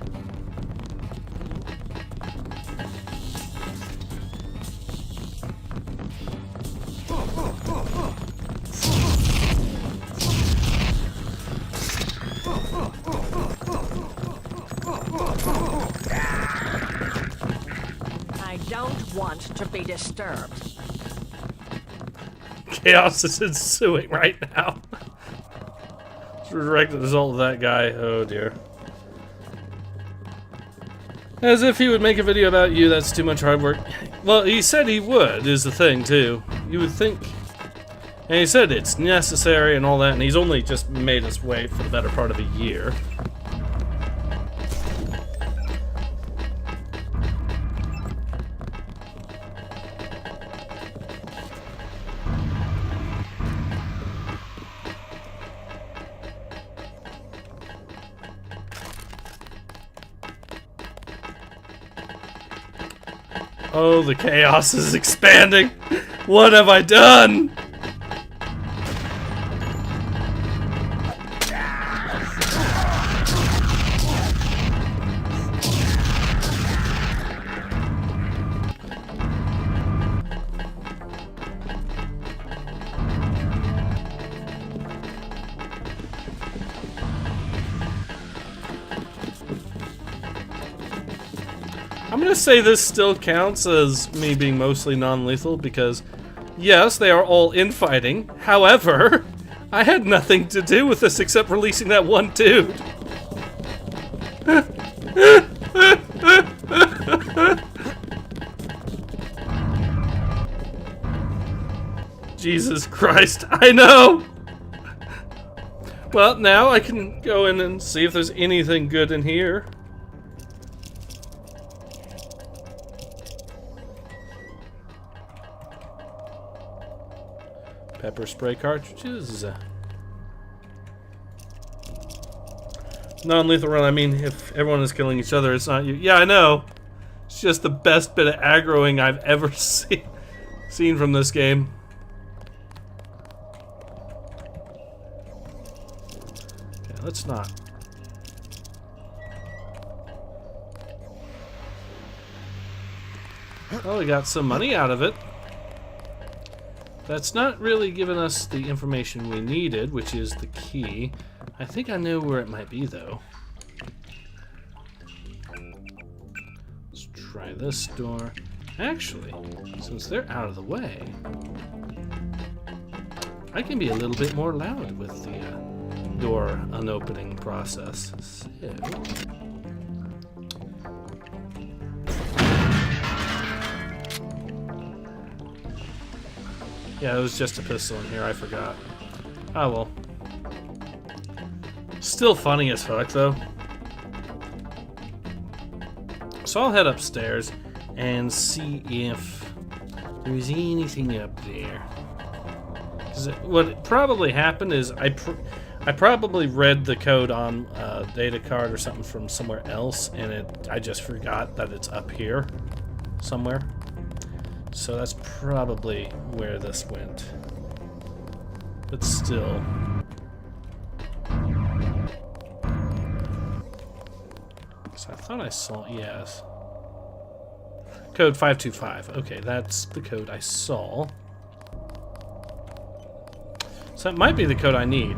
I don't want to be disturbed. Chaos is ensuing right now. It's a direct result of that guy. Oh dear. As if he would make a video about you, that's too much hard work. Well, he said he would, is the thing too. You would think. And he said it's necessary and all that, and he's only just made us wait for the better part of a year. Oh, the chaos is expanding. What have I done? I'm gonna say this still counts as me being mostly non-lethal because, yes, they are all infighting. However, I had nothing to do with this except releasing that one dude. Jesus Christ, I know! Well, now I can go in and see if there's anything good in here. Pepper spray cartridges. Non-lethal run, I mean, if everyone is killing each other, it's not you. Yeah, I know. It's just the best bit of aggroing I've ever seen from this game. let's not. Oh, we got some money out of it. That's not really giving us the information we needed, which is the key. I think I know where it might be, though. Let's try this door. Actually, since they're out of the way, I can be a little bit more loud with the door unopening process. So... yeah, it was just a pistol in here, I forgot. Oh well. Still funny as fuck, though. So I'll head upstairs and see if there's anything up there. Because what probably happened is I probably read the code on a data card or something from somewhere else, and I just forgot that it's up here somewhere. So that's probably where this went. But still. So I thought I saw, yes. Code 525. Okay, that's the code I saw. So that might be the code I need.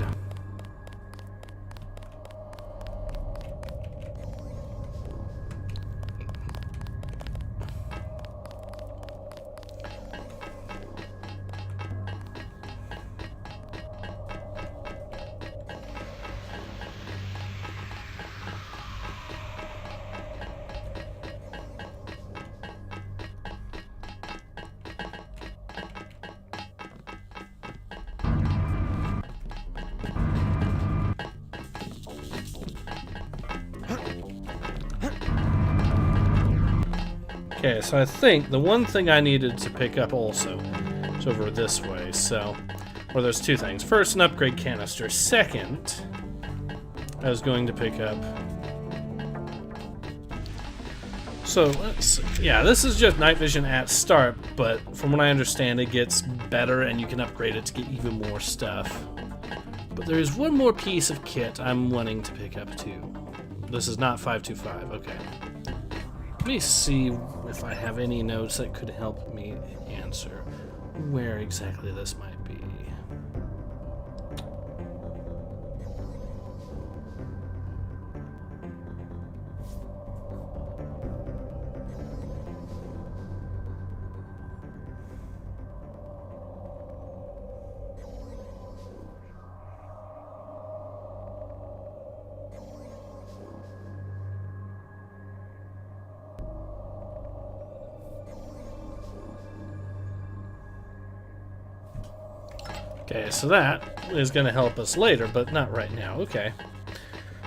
Okay, so I think the one thing I needed to pick up also is over this way, so... well, there's two things. First, an upgrade canister. Second, I was going to pick up... so, let's see. Yeah, this is just night vision at start, but from what I understand, it gets better and you can upgrade it to get even more stuff. But there is one more piece of kit I'm wanting to pick up too. This is not 525, okay. Let me see if I have any notes that could help me answer where exactly this might be. Okay, so that is going to help us later, but not right now. Okay.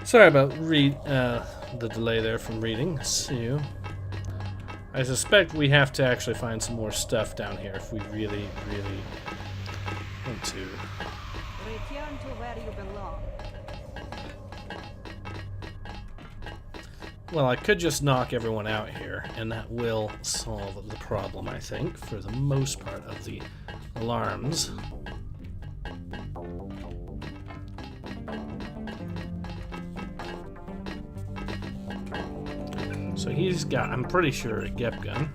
Sorry about the delay there from reading. So, I suspect we have to actually find some more stuff down here if we really, really want to. Return to where you belong. Well, I could just knock everyone out here, and that will solve the problem, I think, for the most part of the alarms. So he's got, I'm pretty sure, a Gep gun.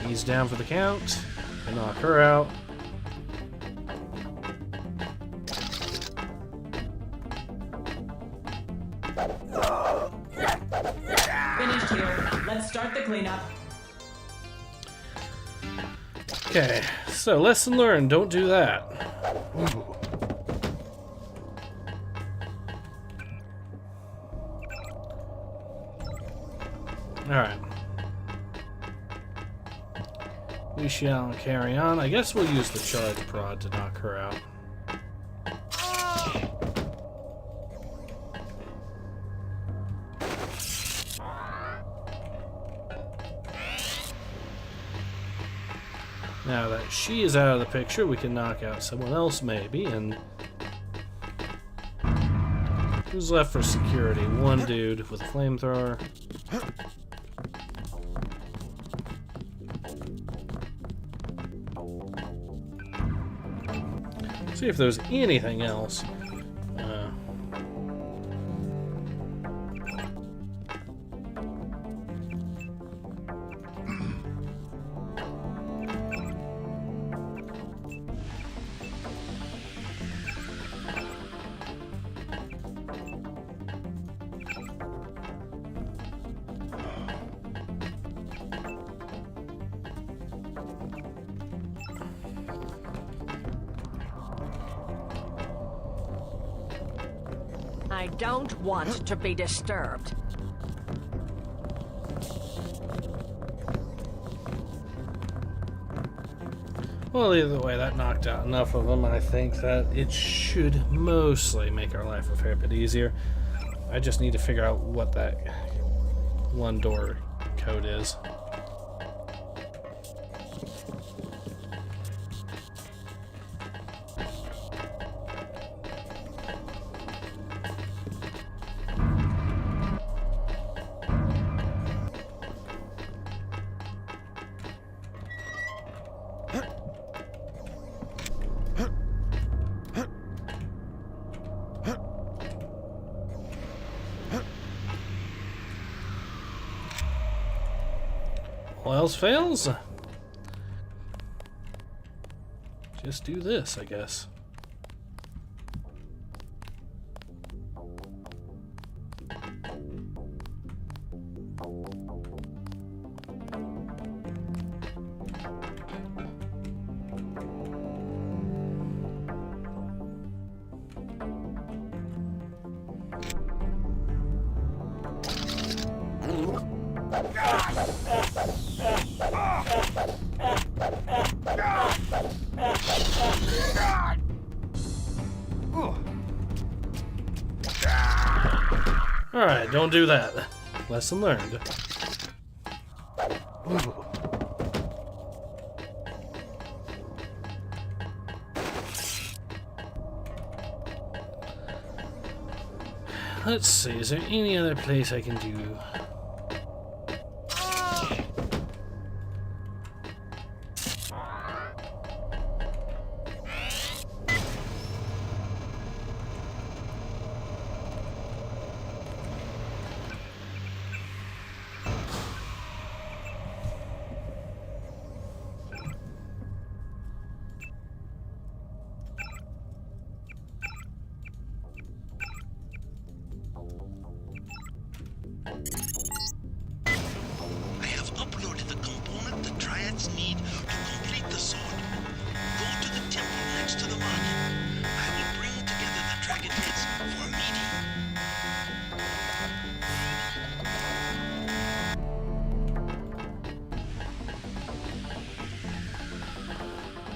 He's down for the count. Can knock her out. Finished here. Let's start the cleanup. Okay, so lesson learned, don't do that. Alright. We shall carry on. I guess we'll use the charge prod to knock her out. Now that she is out of the picture, we can knock out someone else maybe, and... who's left for security? One dude with a flamethrower. See if there's anything else. I don't want to be disturbed. Well, either way, that knocked out enough of them. I think that it should mostly make our life a fair bit easier. I just need to figure out what that one door code is. All else fails. Just do this, I guess. Alright, don't do that. Lesson learned. Ooh. Let's see, is there any other place I can do?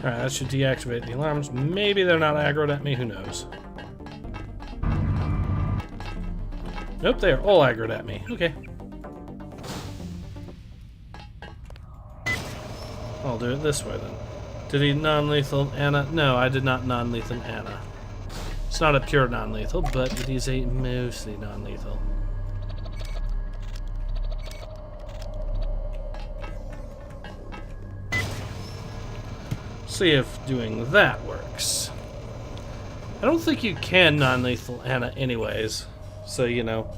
Alright, that should deactivate the alarms. Maybe they're not aggroed at me, who knows. Nope, they are all aggroed at me. Okay. I'll do it this way then. Did he non-lethal Anna? No, I did not non-lethal Anna. It's not a pure non-lethal, but it is a mostly non-lethal. See if doing that works. I don't think you can non-lethal Anna anyways, so you know.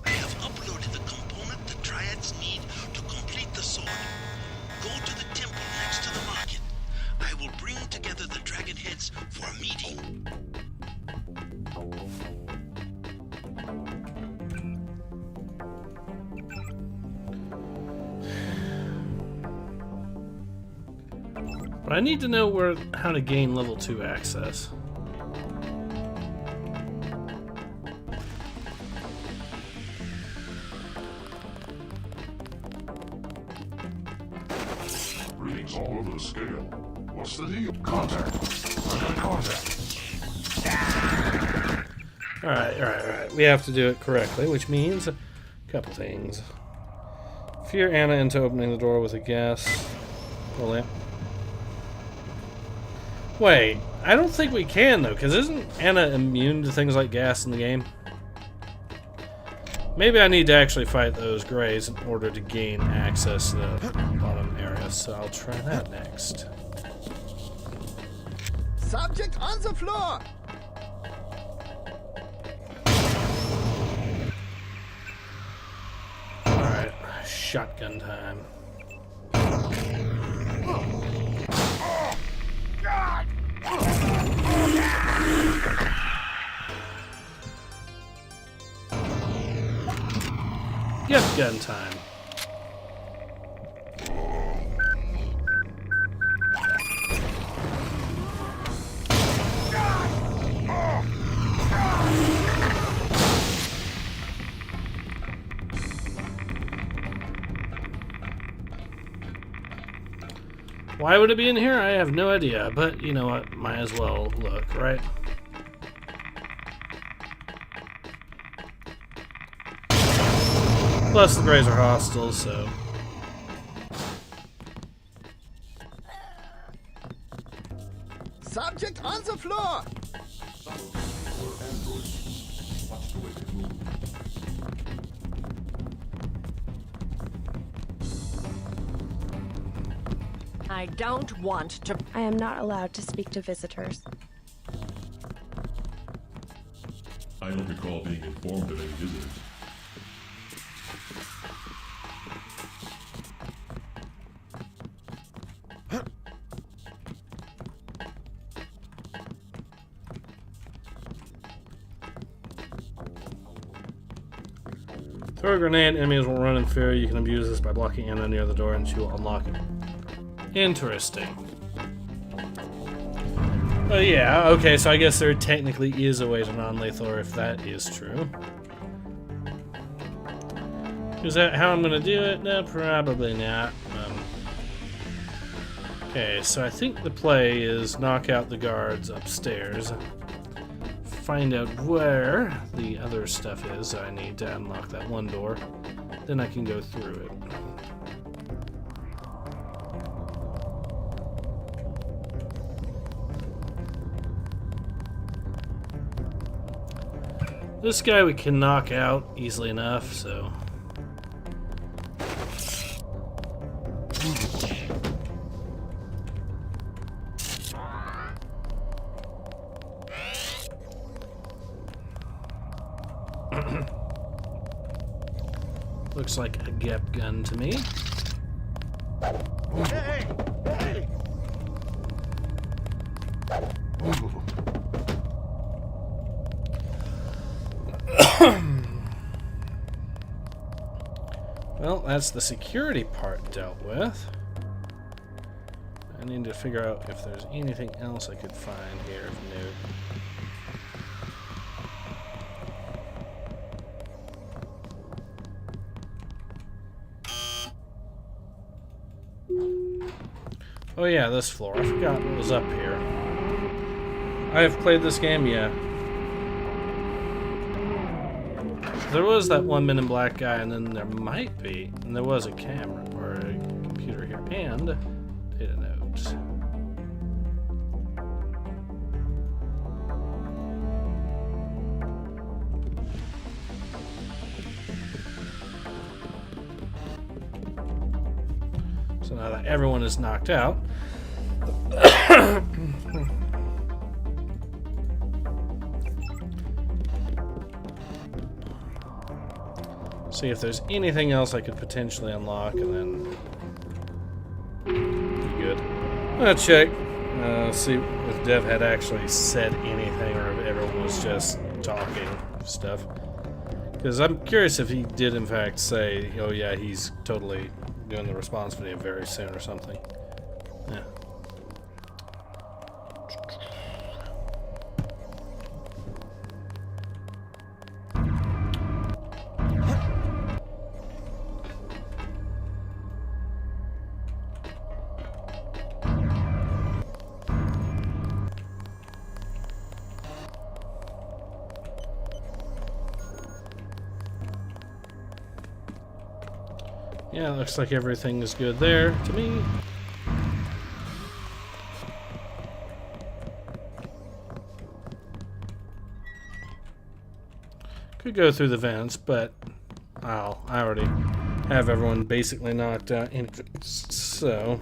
I have uploaded the component the Triads need to complete the sword. Go to the temple next to the market. I will bring together the dragon heads for a meeting. But I need to know how to gain level 2 access. Readings all over the scale. What's the deal? Contact. I got contact. Alright. We have to do it correctly, which means a couple things. Fear Anna into opening the door with a gas. Well, yeah. Wait, I don't think we can though, because isn't Anna immune to things like gas in the game? Maybe I need to actually fight those greys in order to gain access to the bottom area, so I'll try that next. Subject on the floor! Alright, shotgun time. Yep, gun time. Why would it be in here? I have no idea, but you know what? Might as well look, right? Plus, the Greys are hostile, so... Subject on the floor! I don't want to... I am not allowed to speak to visitors. I don't recall being informed of any visitors. Throw a grenade, enemies will run in fear. You can abuse this by blocking Anna near the door and she will unlock it. Interesting. Oh yeah, okay, so I guess there technically is a way to non-lethal, or if that is true. Is that how I'm gonna do it? No, probably not. Okay, so I think the play is knock out the guards upstairs. Find out where the other stuff is. I need to unlock that one door. Then I can go through it. This guy we can knock out easily enough, so... Looks like a gap gun to me. Hey! Hey! Well, that's the security part dealt with. I need to figure out if there's anything else I could find here of note. Oh yeah, this floor. I forgot what was up here. I have played this game, yeah. There was that one Men in Black guy, and then there might be, and there was a camera or a computer here, and data notes. So now that everyone is knocked out, see if there's anything else I could potentially unlock, and then be good. I'll check. See if Dev had actually said anything, or if everyone was just talking stuff. Because I'm curious if he did in fact say, oh yeah, he's totally doing the response video very soon or something. Yeah. Yeah, looks like everything is good there to me. Could go through the vents, but I already have everyone basically knocked out, so...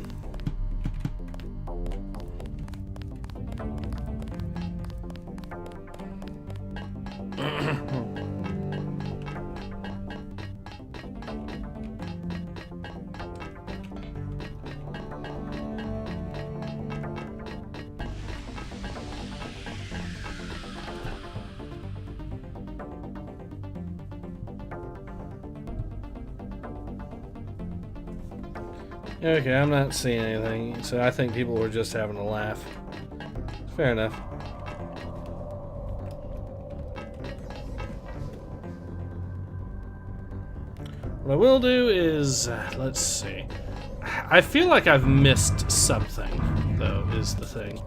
Okay, I'm not seeing anything, so I think people were just having a laugh. Fair enough. What I will do is, let's see. I feel like I've missed something, though, is the thing.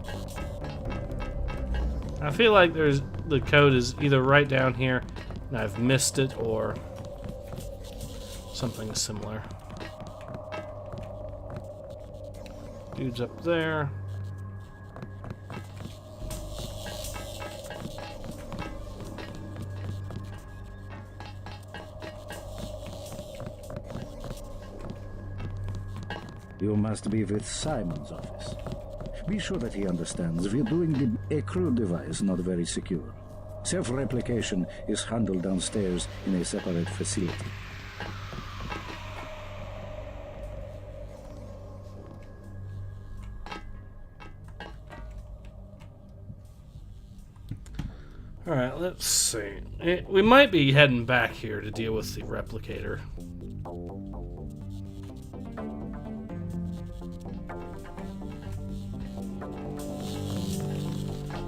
I feel like the code is either right down here, and I've missed it, or something similar. Dude's up there. You must be with Simon's office. Be sure that he understands we're doing a crude device not very secure. Self-replication is handled downstairs in a separate facility. Alright, let's see. We might be heading back here to deal with the replicator.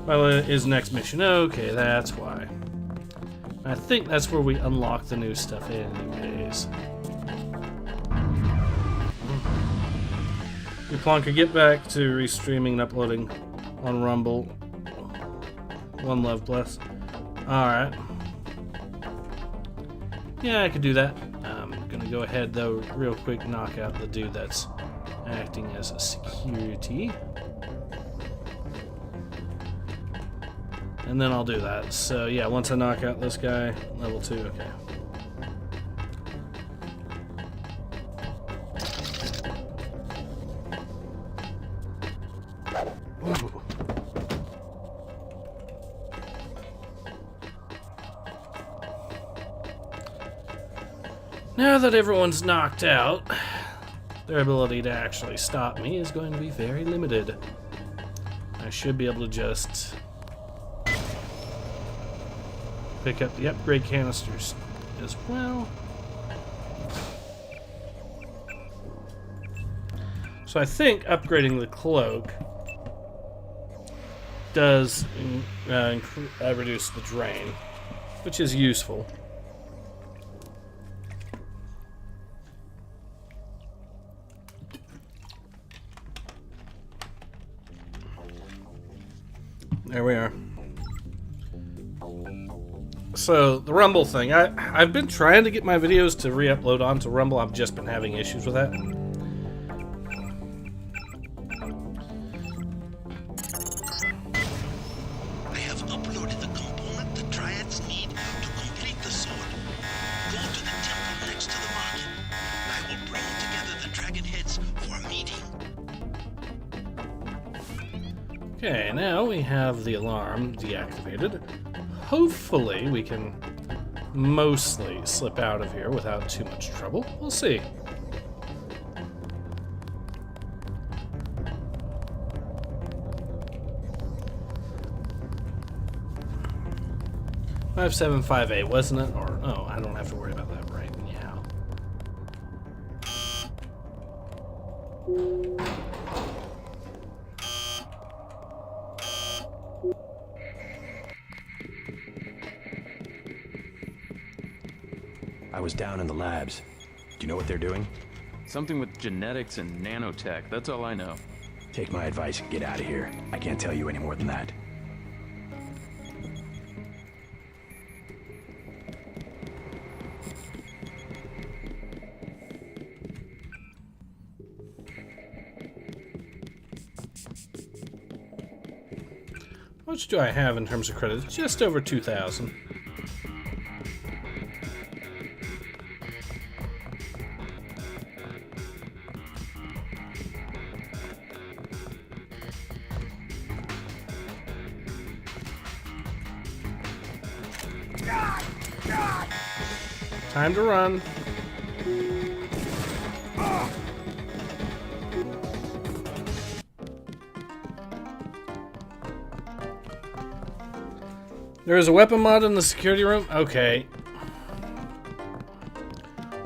Well, his next mission. Okay, that's why. I think that's where we unlock the new stuff anyways. You Plonker, get back to restreaming and uploading on Rumble. One love, bless. Alright. Yeah, I could do that. I'm gonna go ahead, though, real quick, knock out the dude that's acting as a security. And then I'll do that. So, yeah, once I knock out this guy, level 2, okay. Ooh. Now that everyone's knocked out, their ability to actually stop me is going to be very limited. I should be able to just pick up the upgrade canisters as well. So I think upgrading the cloak does reduce the drain, which is useful. There we are. So, the Rumble thing. I've been trying to get my videos to re-upload onto Rumble. I've just been having issues with that. I have uploaded the component the Triads need to complete the sword. Go to the temple next to the market. I will bring together the dragon heads for a meeting. Okay, now we have the alarm deactivated. Hopefully we can mostly slip out of here without too much trouble. We'll see. $5758, wasn't it? Or oh, I don't have to worry about that right now. I was down in the labs. Do you know what they're doing? Something with genetics and nanotech, that's all I know. Take my advice and get out of here. I can't tell you any more than that. How much do I have in terms of credits? Just over 2,000. Time to run. There is a weapon mod in the security room? Okay.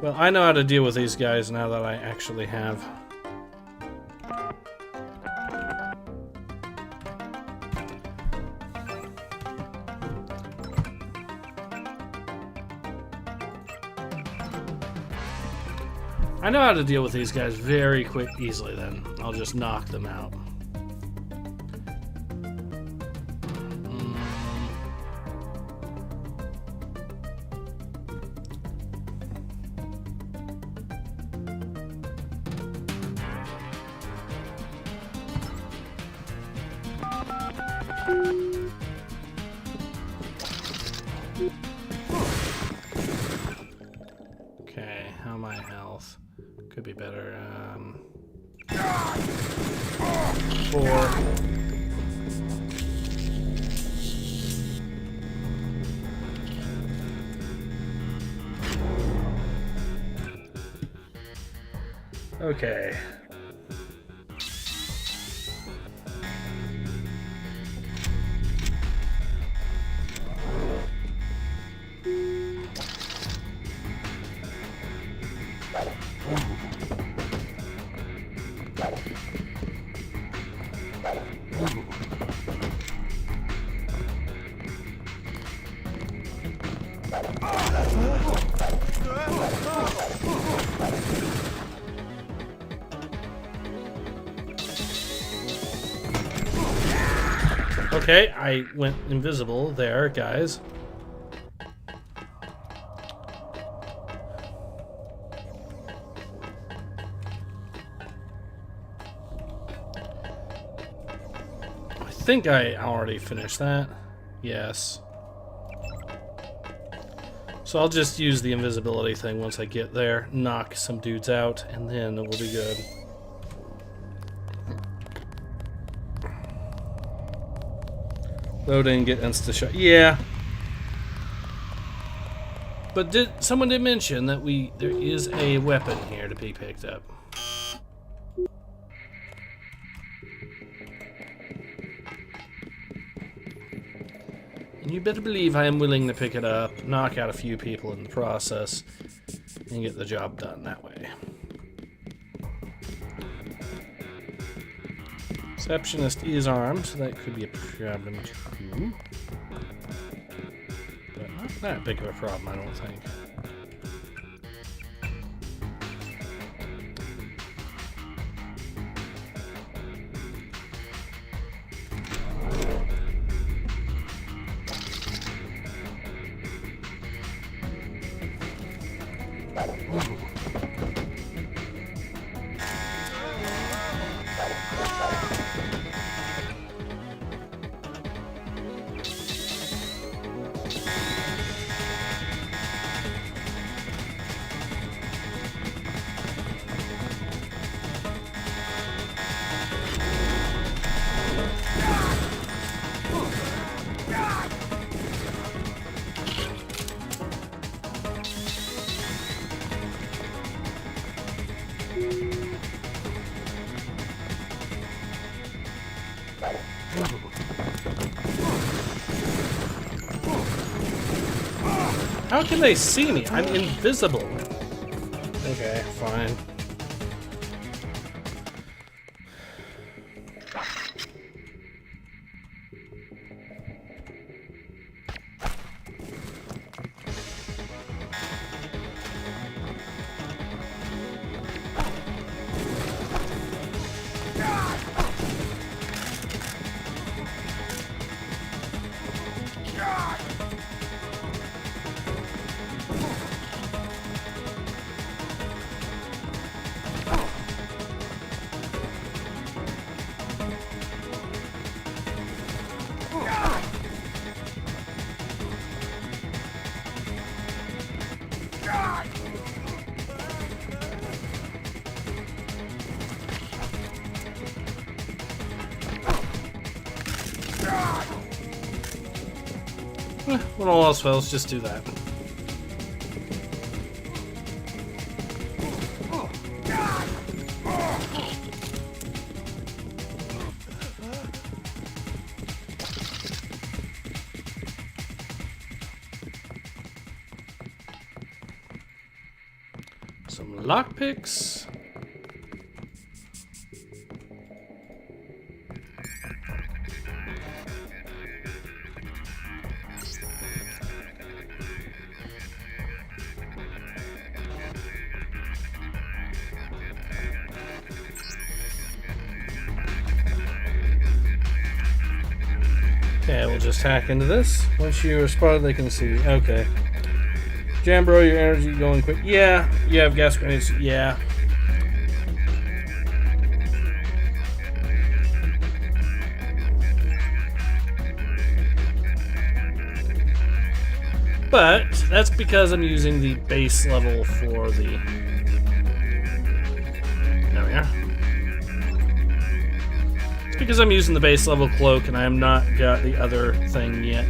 Well, I know how to deal with these guys now that I actually have. I know how to deal with these guys very easily then. I'll just knock them out. Okay, how my health? Could be better. 4. Okay. Okay, I went invisible there, guys. I think I already finished that. Yes. So I'll just use the invisibility thing once I get there, knock some dudes out, and then it will be good. Load in, get insta-shot. Yeah. But someone did mention that there is a weapon here to be picked up. And you better believe I am willing to pick it up, knock out a few people in the process, and get the job done that way. Receptionist is armed, so that could be a problem too. But not that big of a problem, I don't think. How can they see me? I'm invisible. Okay, fine. When all else fails, just do that. Some lockpicks. Okay, we'll just hack into this. Once you are spotted, they can see. Okay. Jambro, your energy going quick. Yeah. You have gas grenades. Yeah. But that's because I'm using the base level for the... There we are. It's because I'm using the base level cloak and I have not got the other thing yet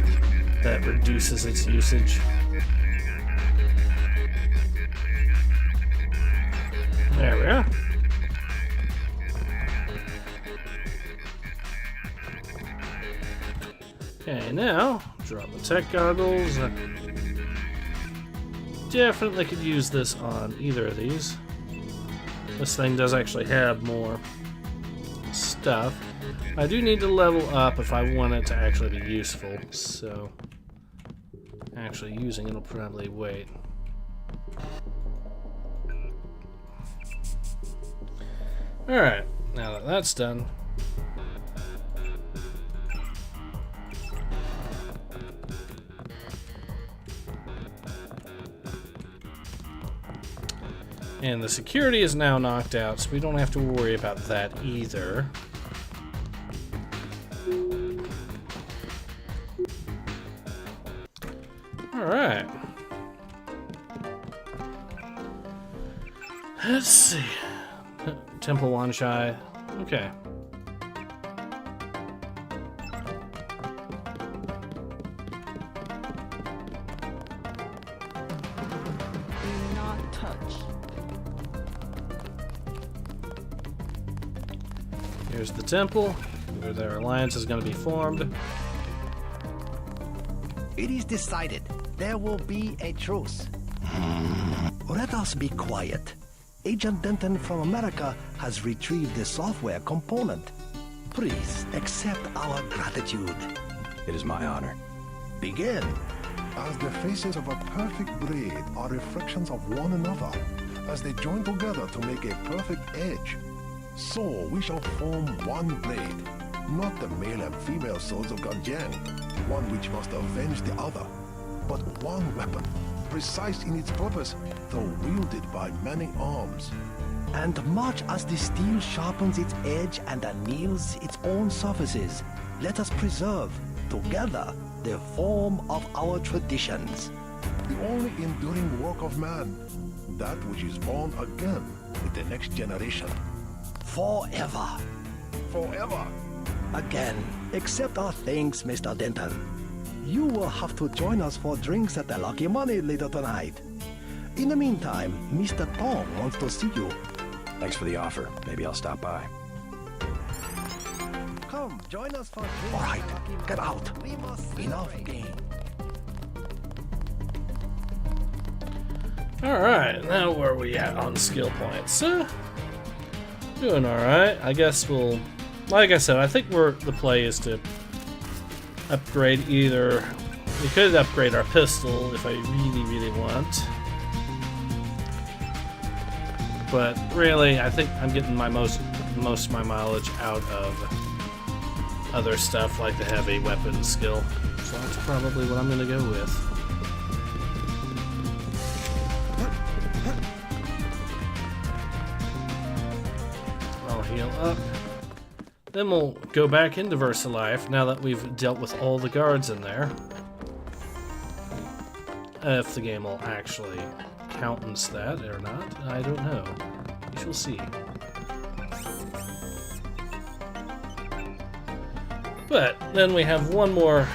that reduces its usage. There we are. Okay, now drop the tech goggles. Definitely could use this on either of these. This thing does actually have more stuff. I do need to level up if I want it to actually be useful, so actually using it will probably wait. Alright, now that that's done, and the security is now knocked out, so we don't have to worry about that either. Alright. Let's see. Temple Wanshai. Okay. Do not touch. Here's the temple, where their alliance is going to be formed. It is decided. There will be a truce. Let us be quiet. Agent Denton from America has retrieved the software component. Please accept our gratitude. It is my honor. Begin. As the faces of a perfect blade are reflections of one another, as they join together to make a perfect edge, so we shall form one blade, not the male and female swords of Ganjiang, one which must avenge the other, but one weapon, precise in its purpose, though wielded by many arms. And much as the steel sharpens its edge and anneals its own surfaces, let us preserve, together, the form of our traditions. The only enduring work of man, that which is born again with the next generation. Forever. Forever. Again, accept our thanks, Mr. Denton. You will have to join us for drinks at the Lucky Money later tonight. In the meantime, Mr. Tong wants to see you. Thanks for the offer. Maybe I'll stop by. Come, join us for drinks. All right, get out. Enough game. Alright, now where are we at on skill points? Doing alright. I guess we'll... Like I said, I think the play is to upgrade either... We could upgrade our pistol if I really, really want. But really, I think I'm getting my most of my mileage out of other stuff like the heavy weapon skill. So that's probably what I'm going to go with. I'll heal up. Then we'll go back into VersaLife now that we've dealt with all the guards in there. If the game will actually countenance that or not, I don't know. We shall see. But then we have one more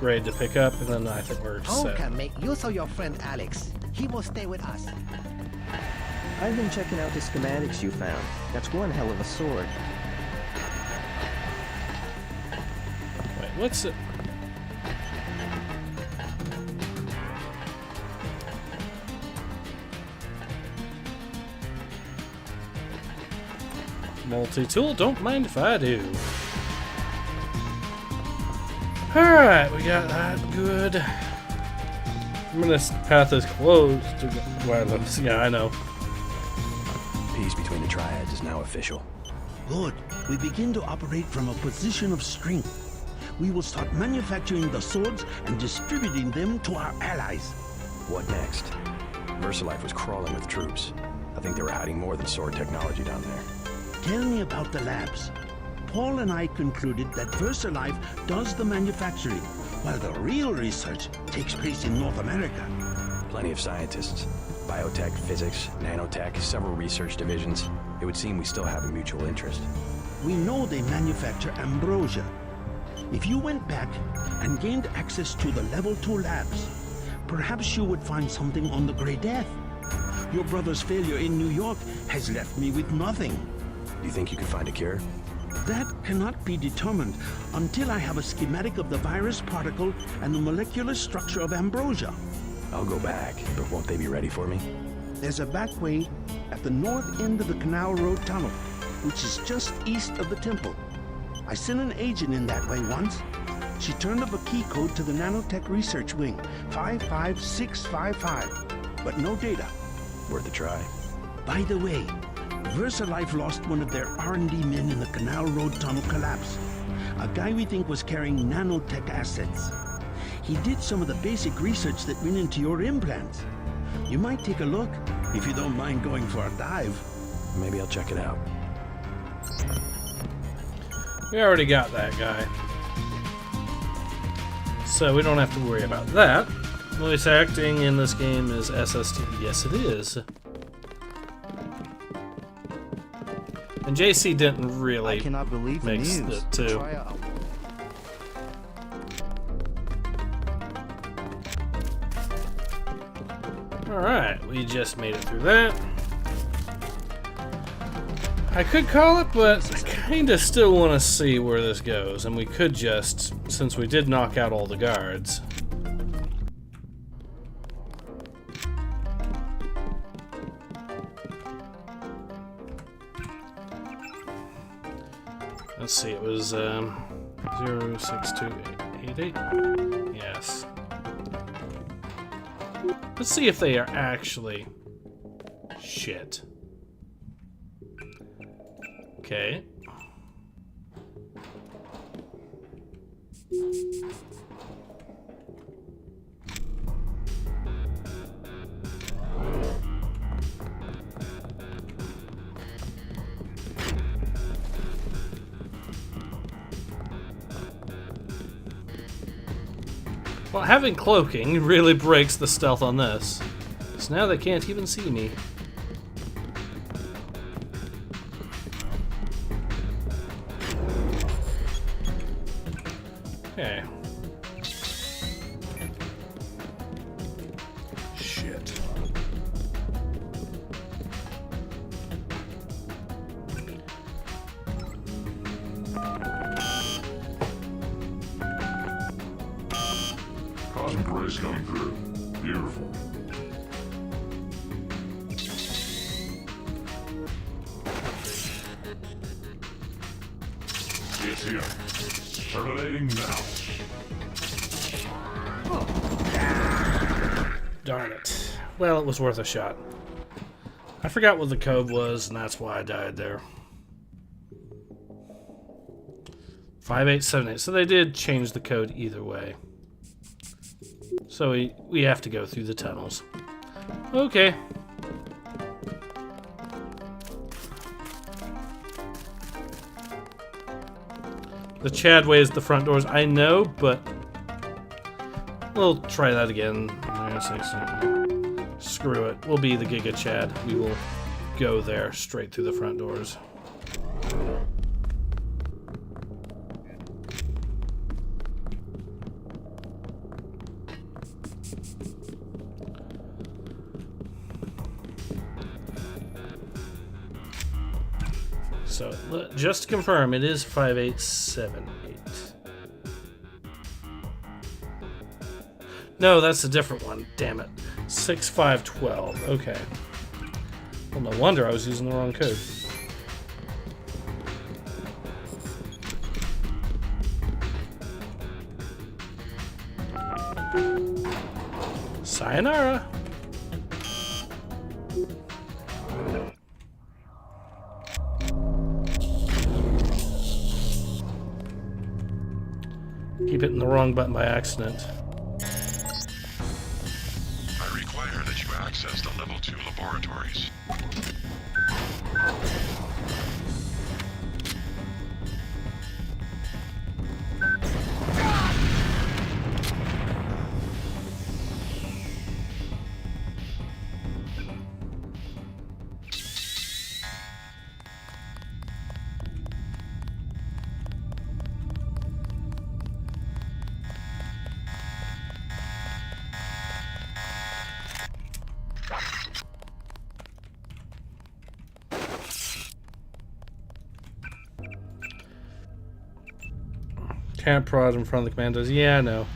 upgrade to pick up, and then I think we're Tom set. can make use of your friend Alex. He will stay with us. I've been checking out the schematics you found. That's one hell of a sword. Wait, what's it? Multi-tool, don't mind if I do. Alright, we got that good. This path is closed to wireless. Yeah, I know. Peace between the triads is now official. Good. We begin to operate from a position of strength. We will start manufacturing the swords and distributing them to our allies. What next? VersaLife was crawling with troops. I think they were hiding more than sword technology down there. Tell me about the labs. Paul and I concluded that VersaLife does the manufacturing, while the real research takes place in North America. Plenty of scientists. Biotech, physics, nanotech, several research divisions. It would seem we still have a mutual interest. We know they manufacture ambrosia. If you went back and gained access to the Level 2 labs, perhaps you would find something on the Grey Death. Your brother's failure in New York has left me with nothing. You think you could find a cure? That cannot be determined until I have a schematic of the virus particle and the molecular structure of ambrosia. I'll go back, but won't they be ready for me? There's a back way at the north end of the Canal Road Tunnel, which is just east of the temple. I sent an agent in that way once. She turned up a key code to the Nanotech Research Wing, 55655, but no data. Worth a try. By the way, VersaLife lost one of their R&D men in the Canal Road Tunnel collapse. A guy we think was carrying nanotech assets. He did some of the basic research that went into your implants. You might take a look, if you don't mind going for a dive. Maybe I'll check it out. We already got that guy. So we don't have to worry about that. Voice acting in this game is SST. Yes, it is. And JC didn't really mix the two. Alright, we just made it through that. I could call it, but I kinda still want to see where this goes, and we could just, since we did knock out all the guards. Let's see, it was 06288. Yes. Let's see if they are actually shit. Okay. Well, having cloaking really breaks the stealth on this. So now they can't even see me. Okay. Shit. Cosmic rays coming through. Beautiful. It's here. Terminating now. Darn it. Well, it was worth a shot. I forgot what the code was, and that's why I died there. 5878. So they did change the code either way. So we have to go through the tunnels. Okay. The Chadway is the front doors, I know, but we'll try that again. Screw it. We'll be the Giga Chad. We will go there straight through the front doors. So, just to confirm, it is 5878. No, that's a different one. Damn it. 6512. Okay. Well, no wonder I was using the wrong code. Sayonara. Keep hitting the wrong button by accident. I require that you access the Level 2 laboratories. Can't prod in front of the commandos. Yeah, I know.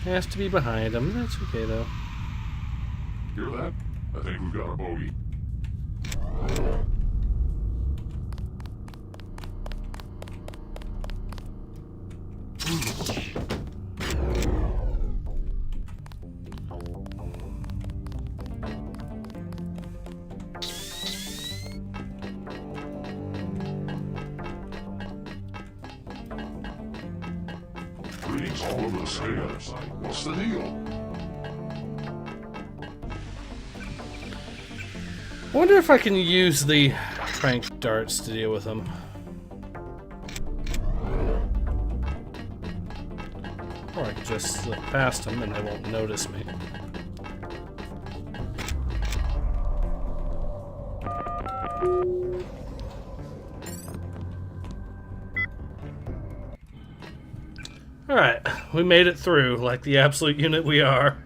Has to be behind him. That's okay, though. Hear that? I think we've got a bogey. Greetings all over the scale. What's the deal? I wonder if I can use the crank darts to deal with them. Or I could just slip past them and they won't notice me. Alright, we made it through like the absolute unit we are.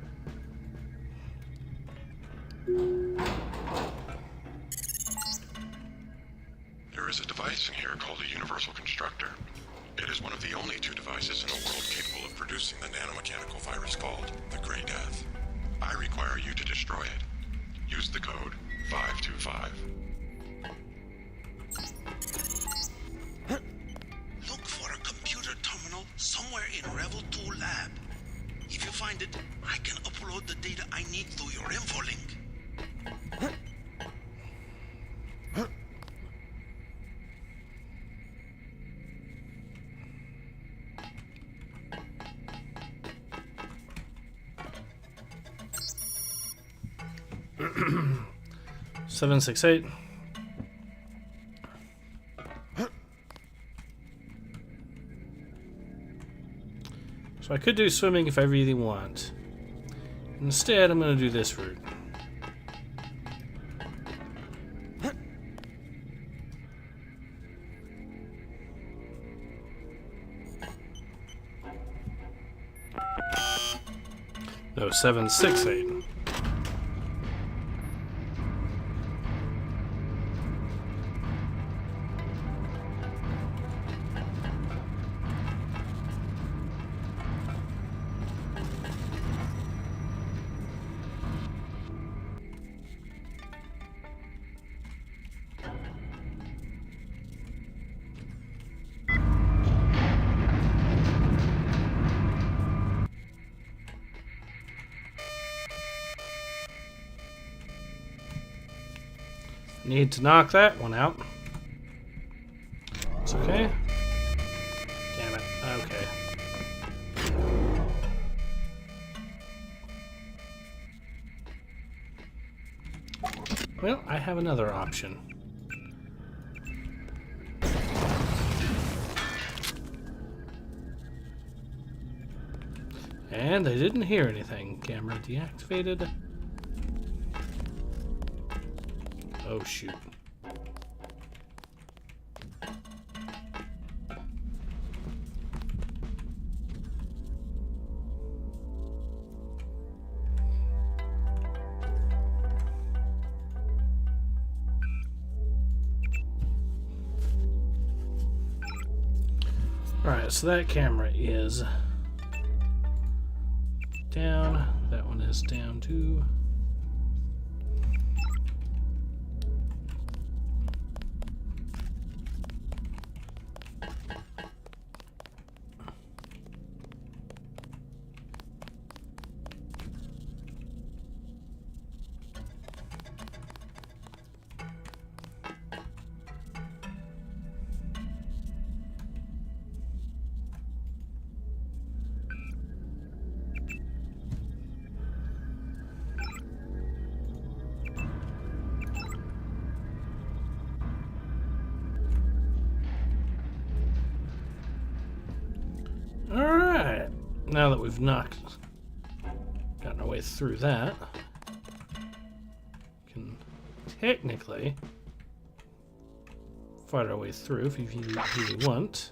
There is a device in here called a universal constructor. It is one of the only two devices in the world capable of producing the nanomechanical virus called the Grey Death. I require you to destroy it. Use the code 525. Look for a computer terminal somewhere in Revel 2 lab. If you find it, I can upload the data I need through your info link. Seven, 6, 8. So I could do swimming if I really want. Instead, I'm going to do this route. No, 7, 6, 8. Need to knock that one out. It's okay. Damn it. Okay. Well, I have another option. And I didn't hear anything. Camera deactivated. Oh, shoot. Alright, so that camera is down. That one is down too. Alright, now that we've gotten our way through that, we can technically fight our way through if you really want.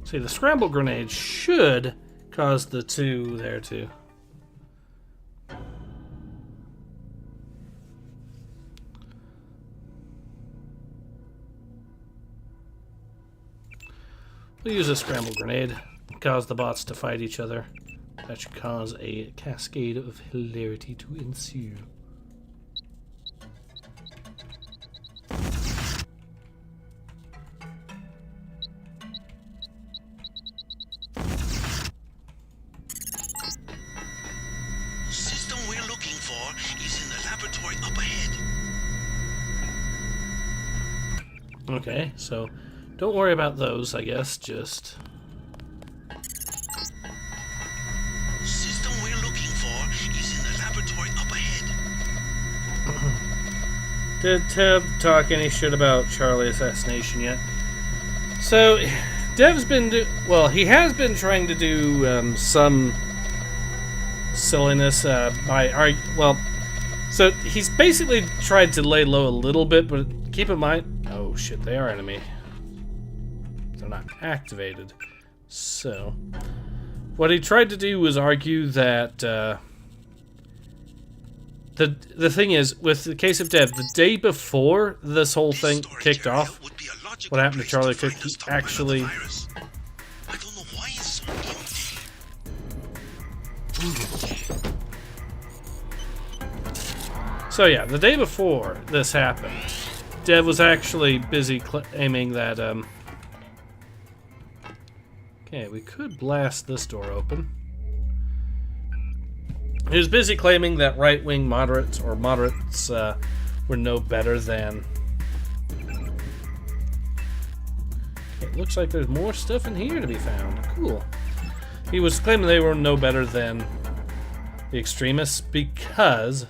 See, the scramble grenade should cause the two there to... We'll use a scramble grenade, cause the bots to fight each other. That should cause a cascade of hilarity to ensue. System we're looking for is in the laboratory up ahead. Okay, so don't worry about those, I guess, just... System we're looking for is in the laboratory up ahead. Did Dev talk any shit about Charlie assassination yet? So, Dev's been he has been trying to do some silliness so he's basically tried to lay low a little bit, but keep in mind, oh shit, they are enemy. They're not activated. So, what he tried to do was argue that the thing is, with the case of Dev, the day before this whole thing kicked off, what happened to Charlie Cook, he actually... I don't know why it's so empty. So yeah, the day before this happened, Dev was actually busy aiming that, Okay, we could blast this door open. He was busy claiming that right-wing moderates were no better than... It looks like there's more stuff in here to be found. Cool. He was claiming they were no better than the extremists because...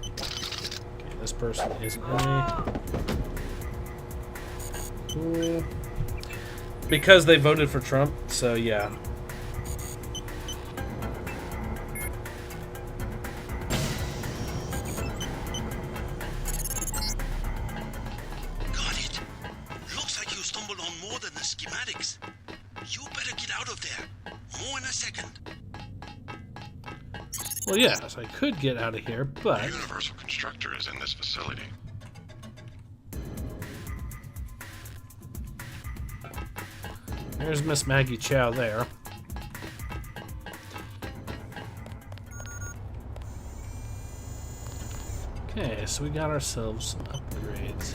Okay, this person is enemy. Cool. Because they voted for Trump, so yeah. Got it. Looks like you stumbled on more than the schematics. You better get out of there. More in a second. Well, yes, I could get out of here, but... The Universal Constructor is in this facility. There's Miss Maggie Chow there. Okay, so we got ourselves some upgrades.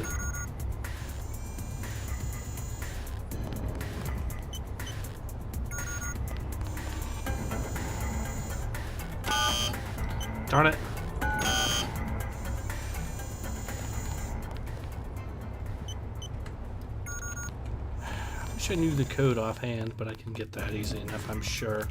Darn it. I knew the code offhand, but I can get that easy enough, I'm sure.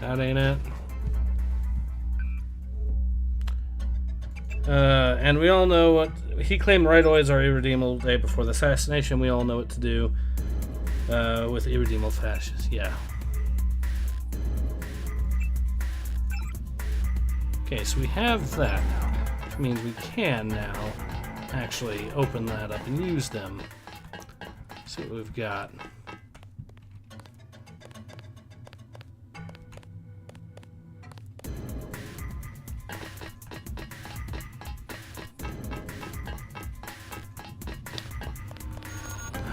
That ain't it. And we all know what he claimed right away is our irredeemable day before the assassination. We all know what to do with irredeemable fascists. Yeah. Okay, so we have that now, which means we can now actually open that up and use them. See what we've got.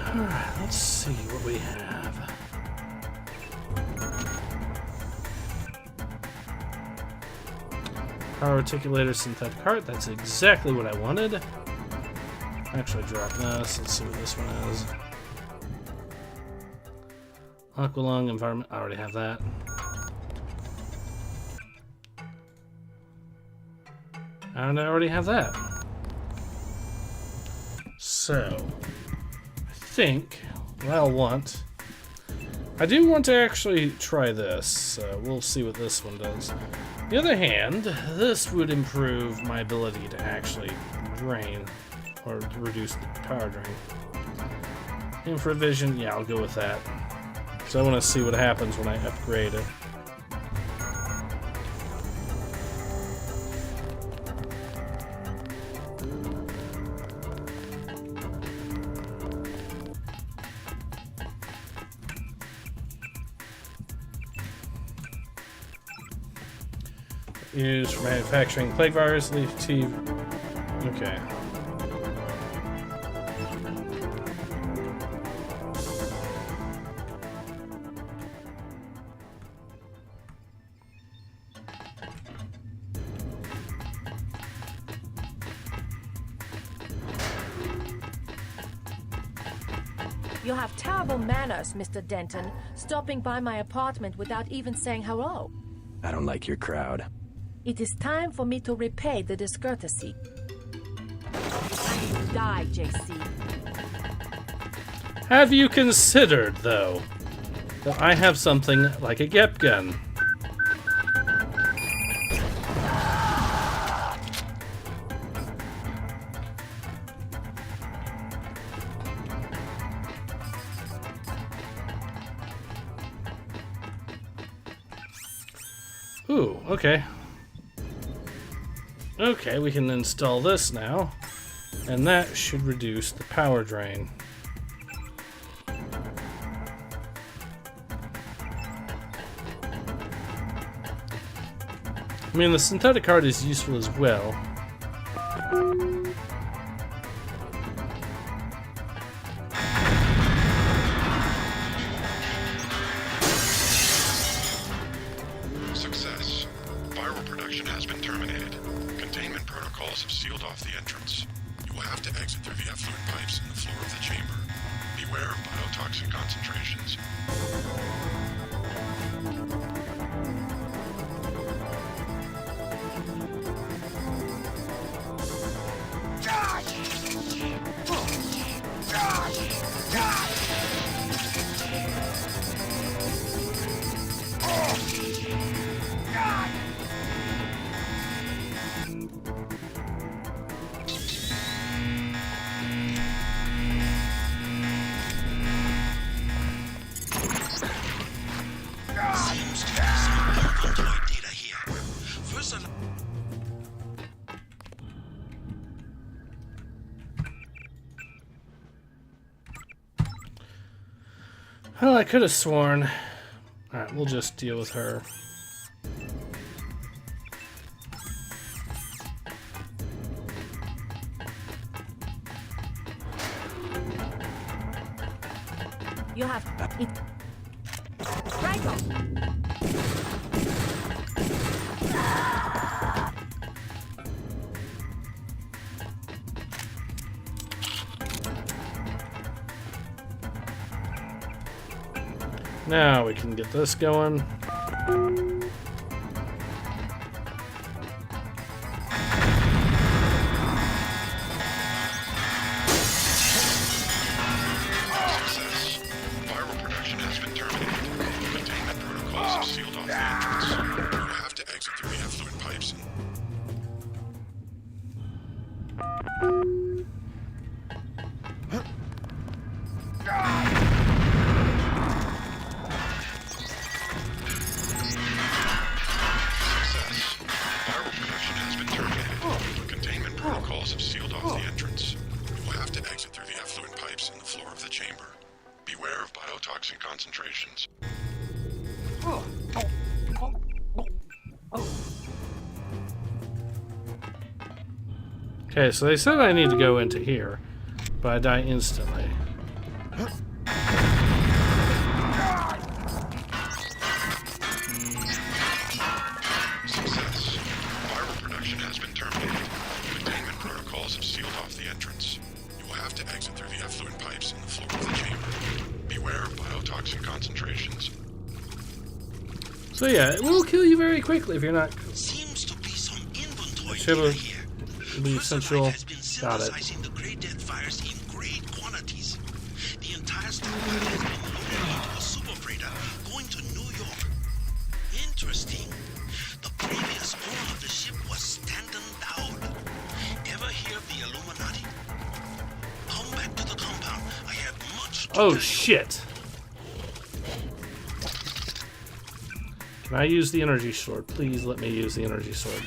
Alright, let's see what we have. Power articulator synthetic heart, that's exactly what I wanted. Actually drop this, let's see what this one is. Aqualung, environment, I already have that. And I already have that. So, I think what I'll want... I do want to actually try this. We'll see what this one does. On the other hand, this would improve my ability to actually drain, or to reduce the power drain. Infravision, yeah, I'll go with that. So I want to see what happens when I upgrade it. Used for manufacturing plague virus, leaf tea. Okay. You have terrible manners, Mr. Denton, stopping by my apartment without even saying hello. I don't like your crowd. It is time for me to repay the discourtesy. I die, JC. Have you considered, though, that I have something like a Gep gun? Ooh, okay. Okay, we can install this now, and that should reduce the power drain. I mean, the synthetic heart is useful as well. Success. Viral production has been terminated. Containment protocols have sealed off the entrance. You will have to exit through the effluent pipes in the floor of the chamber. Beware of biotoxin concentrations. Well, I could have sworn. Alright, we'll just deal with her. You have it. Franco! Now we can get this going. Viral production has been terminated. Containment protocols have sealed off the entrance. protocols have sealed off the entrance. You will have to exit through the effluent pipes in the floor of the chamber. Beware of biotoxin concentrations. Okay, so they said I need to go into here, but I die instantly. Success. Firework production has been terminated. Containment protocols have sealed off the entrance. You will have to exit through the effluent pipes in the floor of the chamber. Beware of biotoxin concentrations. So yeah, it will kill you very quickly if you're not. Seems to be some inventory Shiver. here. Be essential. Has been Got it. synthesizing the Grey Death fires in great quantities. The entire stockpile has been loaded into a super freighter going to New York. Interesting. The previous owner of the ship was Stanton Dowd. Ever hear of the Illuminati? Come back to the compound. I have much to Oh tell you. shit! Can I use the energy sword? Please let me use the energy sword.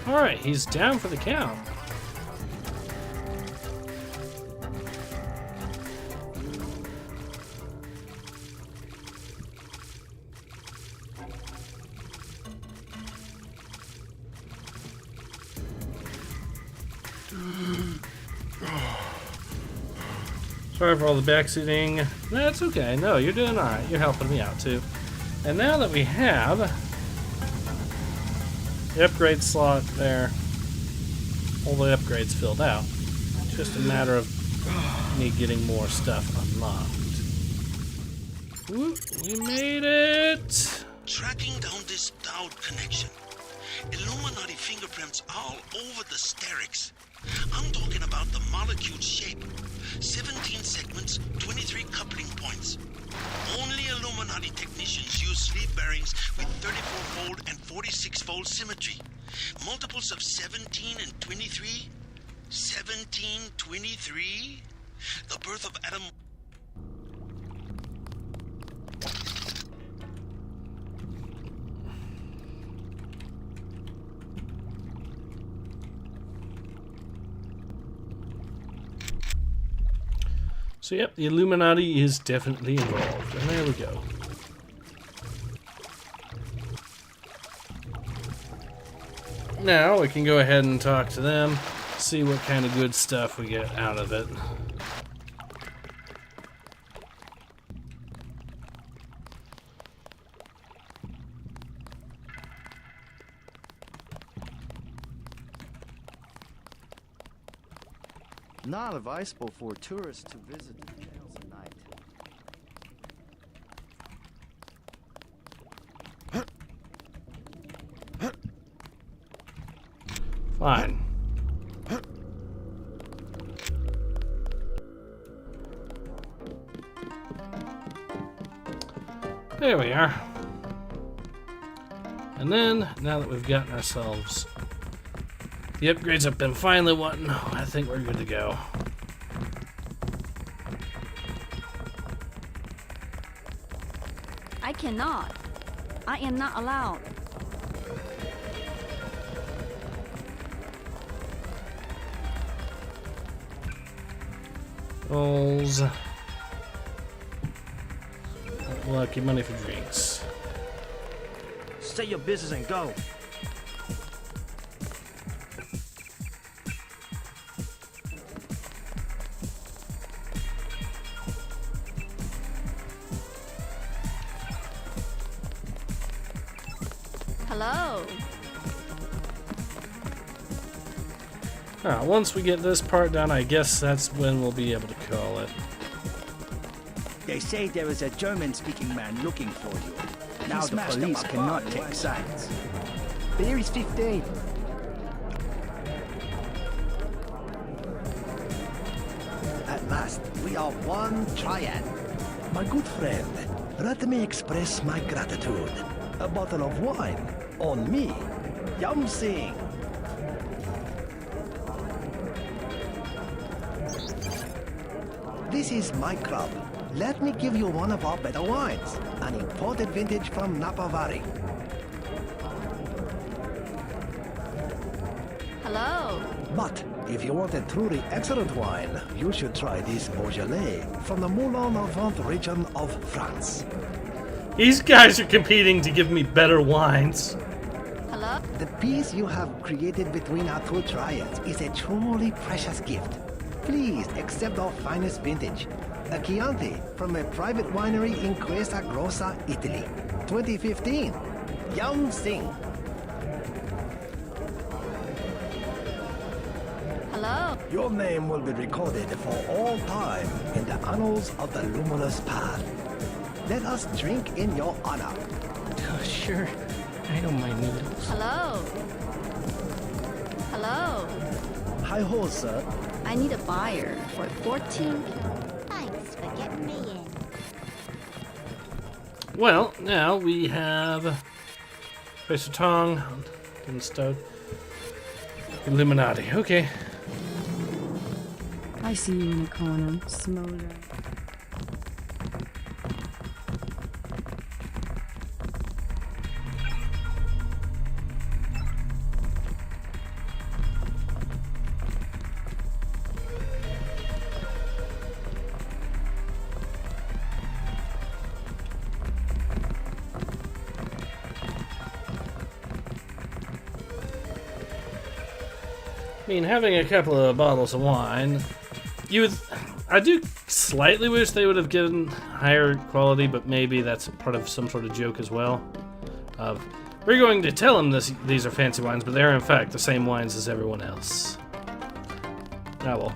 Alright, he's down for the count. Sorry for all the backseating. That's okay. No, you're doing alright. You're helping me out too. And now that we have the upgrade slot there, all the upgrades filled out, it's just a matter of me getting more stuff unlocked. Whoop, we made it! Tracking down this Dowd connection. Illuminati fingerprints all over the Sterix. I'm talking about the molecule shape. 17 segments, 23 coupling points. Only Illuminati technicians use sleeve bearings with 34-fold and 46-fold symmetry. Multiples of 17 and 23? 17, 23? The birth of Adam... So yep, the Illuminati is definitely involved. And there we go. Now we can go ahead and talk to them, see what kind of good stuff we get out of it. Not advisable for tourists to visit the jails at night. Fine. There we are. And then, now that we've gotten ourselves the upgrades I've been finally wanting, I think we're good to go. I cannot. I am not allowed. Rolls. Lucky money for drinks. Say your business and go. Hello. Once we get this part done, I guess that's when we'll be able to call it. They say there is a German-speaking man looking for you. Now the police cannot take sides. There is 15. At last, we are one triad. My good friend, let me express my gratitude. A bottle of wine on me. Yum sing. this is my club. Let me give you one of our better wines, an imported vintage from Napa Valley. Hello. But if you want a truly excellent wine, you should try this Beaujolais from the Moulin-à-Vent region of France. These guys are competing to give me better wines. Hello? The peace you have created between our two triads is a truly precious gift. Please accept our finest vintage, a Chianti from a private winery in Questa Grossa, Italy. 2015. Yum Sing. Hello? Your name will be recorded for all time in the annals of the luminous path. Let us drink in your honor. Sure. I don't mind noodles. Hello? Hello? Hi-ho, sir. I need a buyer for 14. Thanks for getting me in. Well, now we have Tracer Tong and Stout. Illuminati. Okay. I see you in a corner, smolder. I mean, having a couple of bottles of wine, I do slightly wish they would have given higher quality, but maybe that's part of some sort of joke as well. We're going to tell them these are fancy wines, but they're in fact the same wines as everyone else. Ah well.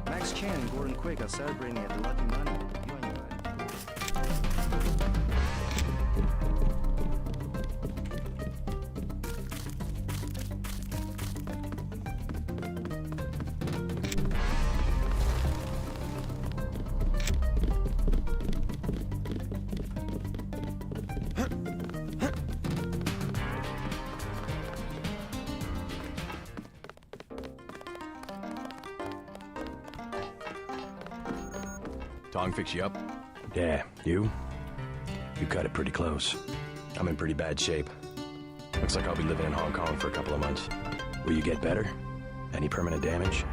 Max Chan and Gordon Quick are celebrating at the Lucky Money. Tong fix you up? Yeah, you? You cut it pretty close. I'm in pretty bad shape. Looks like I'll be living in Hong Kong for a couple of months. Will you get better? Any permanent damage?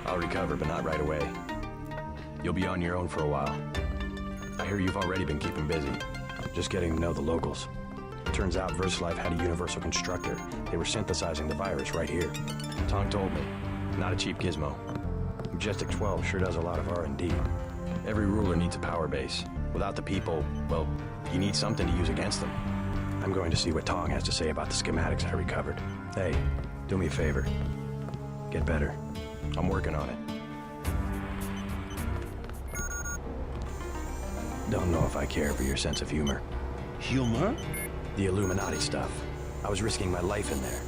I'll recover, but not right away. You'll be on your own for a while. I hear you've already been keeping busy. Just getting to know the locals. Turns out VersaLife had a universal constructor. They were synthesizing the virus right here. Tong told me. Not a cheap gizmo. Majestic 12 sure does a lot of R&D. Every ruler needs a power base. Without the people, well, you need something to use against them. I'm going to see what Tong has to say about the schematics I recovered. Hey, do me a favor. Get better. I'm working on it. Don't know if I care for your sense of humor. Humor? The Illuminati stuff. I was risking my life in there.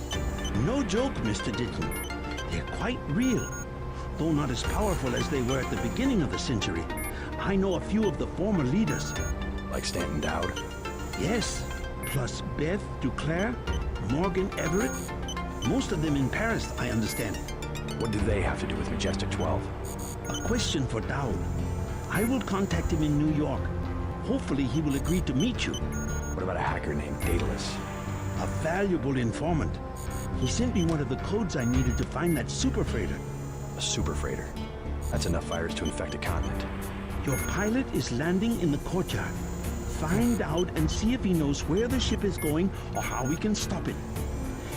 No joke, Mr. Ditton. They're quite real. Though not as powerful as they were at the beginning of the century. I know a few of the former leaders. Like Stanton Dowd? Yes, plus Beth Duclair, Morgan Everett. Most of them in Paris, I understand. What do they have to do with Majestic 12? A question for Dowd. I will contact him in New York. Hopefully he will agree to meet you. What about a hacker named Daedalus? A valuable informant. He sent me one of the codes I needed to find that super freighter. A super freighter? That's enough virus to infect a continent. Your pilot is landing in the courtyard. Find out and see if he knows where the ship is going or how we can stop it.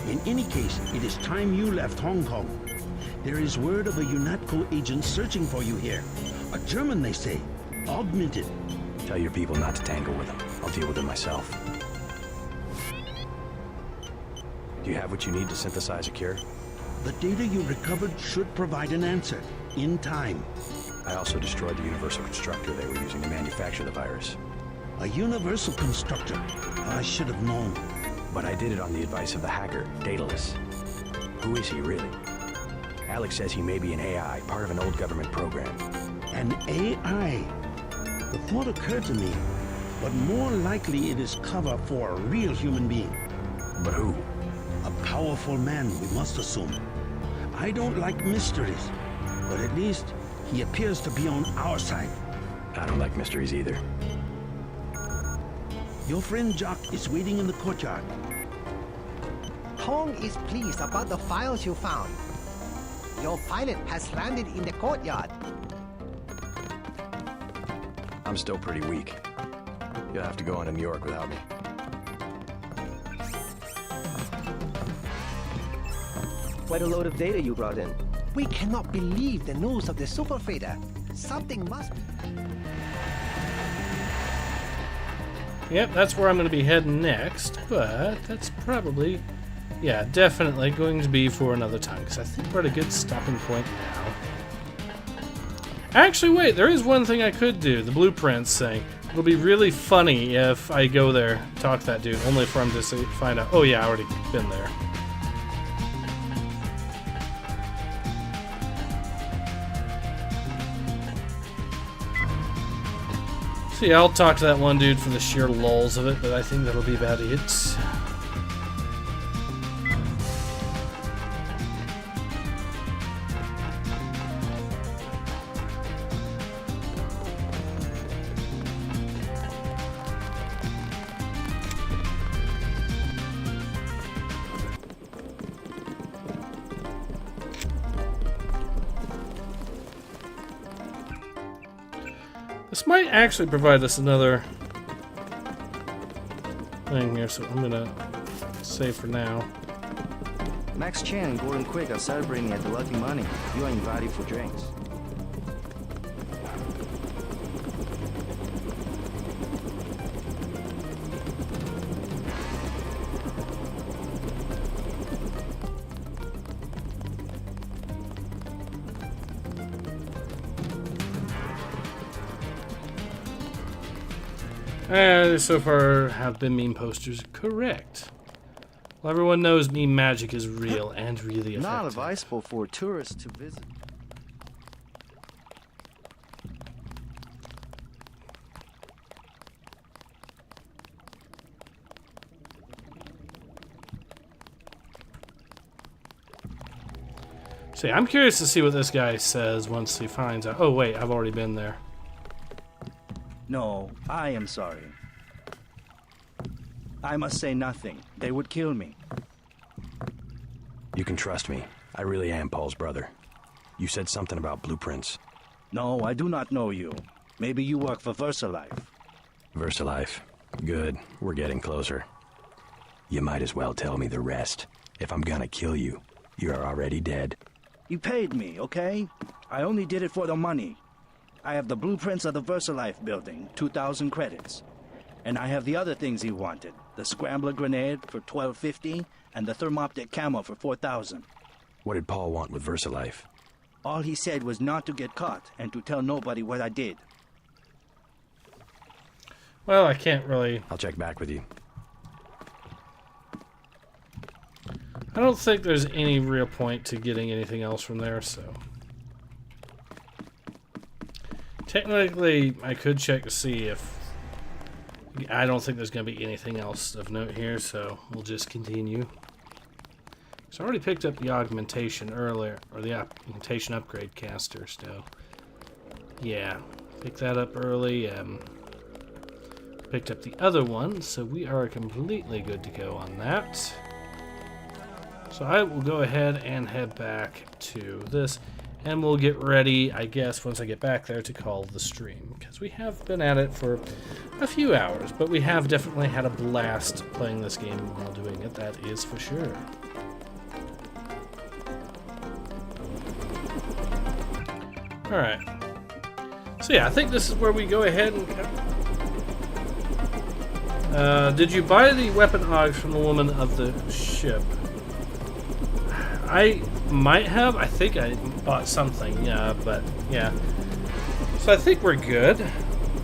In any case, it is time you left Hong Kong. There is word of a UNATCO agent searching for you here. A German, they say. Augmented. Tell your people not to tangle with him. I'll deal with him myself. Do you have what you need to synthesize a cure? The data you recovered should provide an answer. In time. I also destroyed the universal constructor they were using to manufacture the virus. A universal constructor? I should have known. But I did it on the advice of the hacker, Daedalus. Who is he, really? Alex says he may be an AI, part of an old government program. An AI? The thought occurred to me, but more likely it is cover for a real human being. But who? A powerful man, we must assume. I don't like mysteries, but at least He appears to be on our side. I don't like mysteries either. Your friend Jock is waiting in the courtyard. Tong is pleased about the files you found. Your pilot has landed in the courtyard. I'm still pretty weak. You'll have to go on to New York without me. Quite a load of data you brought in. We cannot believe the news of the super freighter. Something must be. Yep, that's where I'm going to be heading next, but that's probably, yeah, definitely going to be for another time, because I think we're at a good stopping point now. Actually, wait, there is one thing I could do, the blueprints thing. It'll be really funny if I go there, talk to that dude, only for him to find out, oh yeah, I already been there. So yeah, I'll talk to that one dude for the sheer lulz of it, but I think that'll be about it. This might actually provide us another thing here, so I'm gonna save for now. Max Chan and Gordon Quick are celebrating at the Lucky Money. You are invited for drinks. So far have been meme posters correct. Well, everyone knows meme magic is real and really effective. Not advisable for tourists to visit. See, I'm curious to see what this guy says once he finds out. Oh wait, I've already been there. No, I am sorry. I must say nothing. They would kill me. You can trust me. I really am Paul's brother. You said something about blueprints. No, I do not know you. Maybe you work for VersaLife. VersaLife. Good. We're getting closer. You might as well tell me the rest. If I'm gonna kill you, you're already dead. You paid me, okay? I only did it for the money. I have the blueprints of the VersaLife building, 2,000 credits. And I have the other things he wanted. The Scrambler grenade for $12.50 and the Thermoptic camo for $4,000. What did Paul want with VersaLife? All he said was not to get caught and to tell nobody what I did. Well, I can't really... I'll check back with you. I don't think there's any real point to getting anything else from there, so... Technically, I could check to see if... I don't think there's going to be anything else of note here, so we'll just continue. So I already picked up the augmentation earlier, or the augmentation upgrade caster, so... Yeah, picked that up early, picked up the other one, so we are completely good to go on that. So I will go ahead and head back to this, and we'll get ready, I guess, once I get back there to call the stream, because we have been at it for a few hours, but we have definitely had a blast playing this game while doing it, that is for sure. Alright. So yeah, I think this is where we go ahead and... did you buy the weapon augs from the woman of the ship? I might have. I think I bought something, yeah, but yeah. So I think we're good.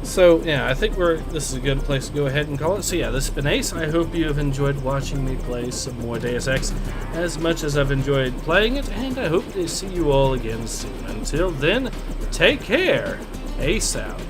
So yeah, I think this is a good place to go ahead and call it. So yeah, this has been Ace. I hope you have enjoyed watching me play some more Deus Ex as much as I've enjoyed playing it, and I hope to see you all again soon. Until then, take care. Ace out.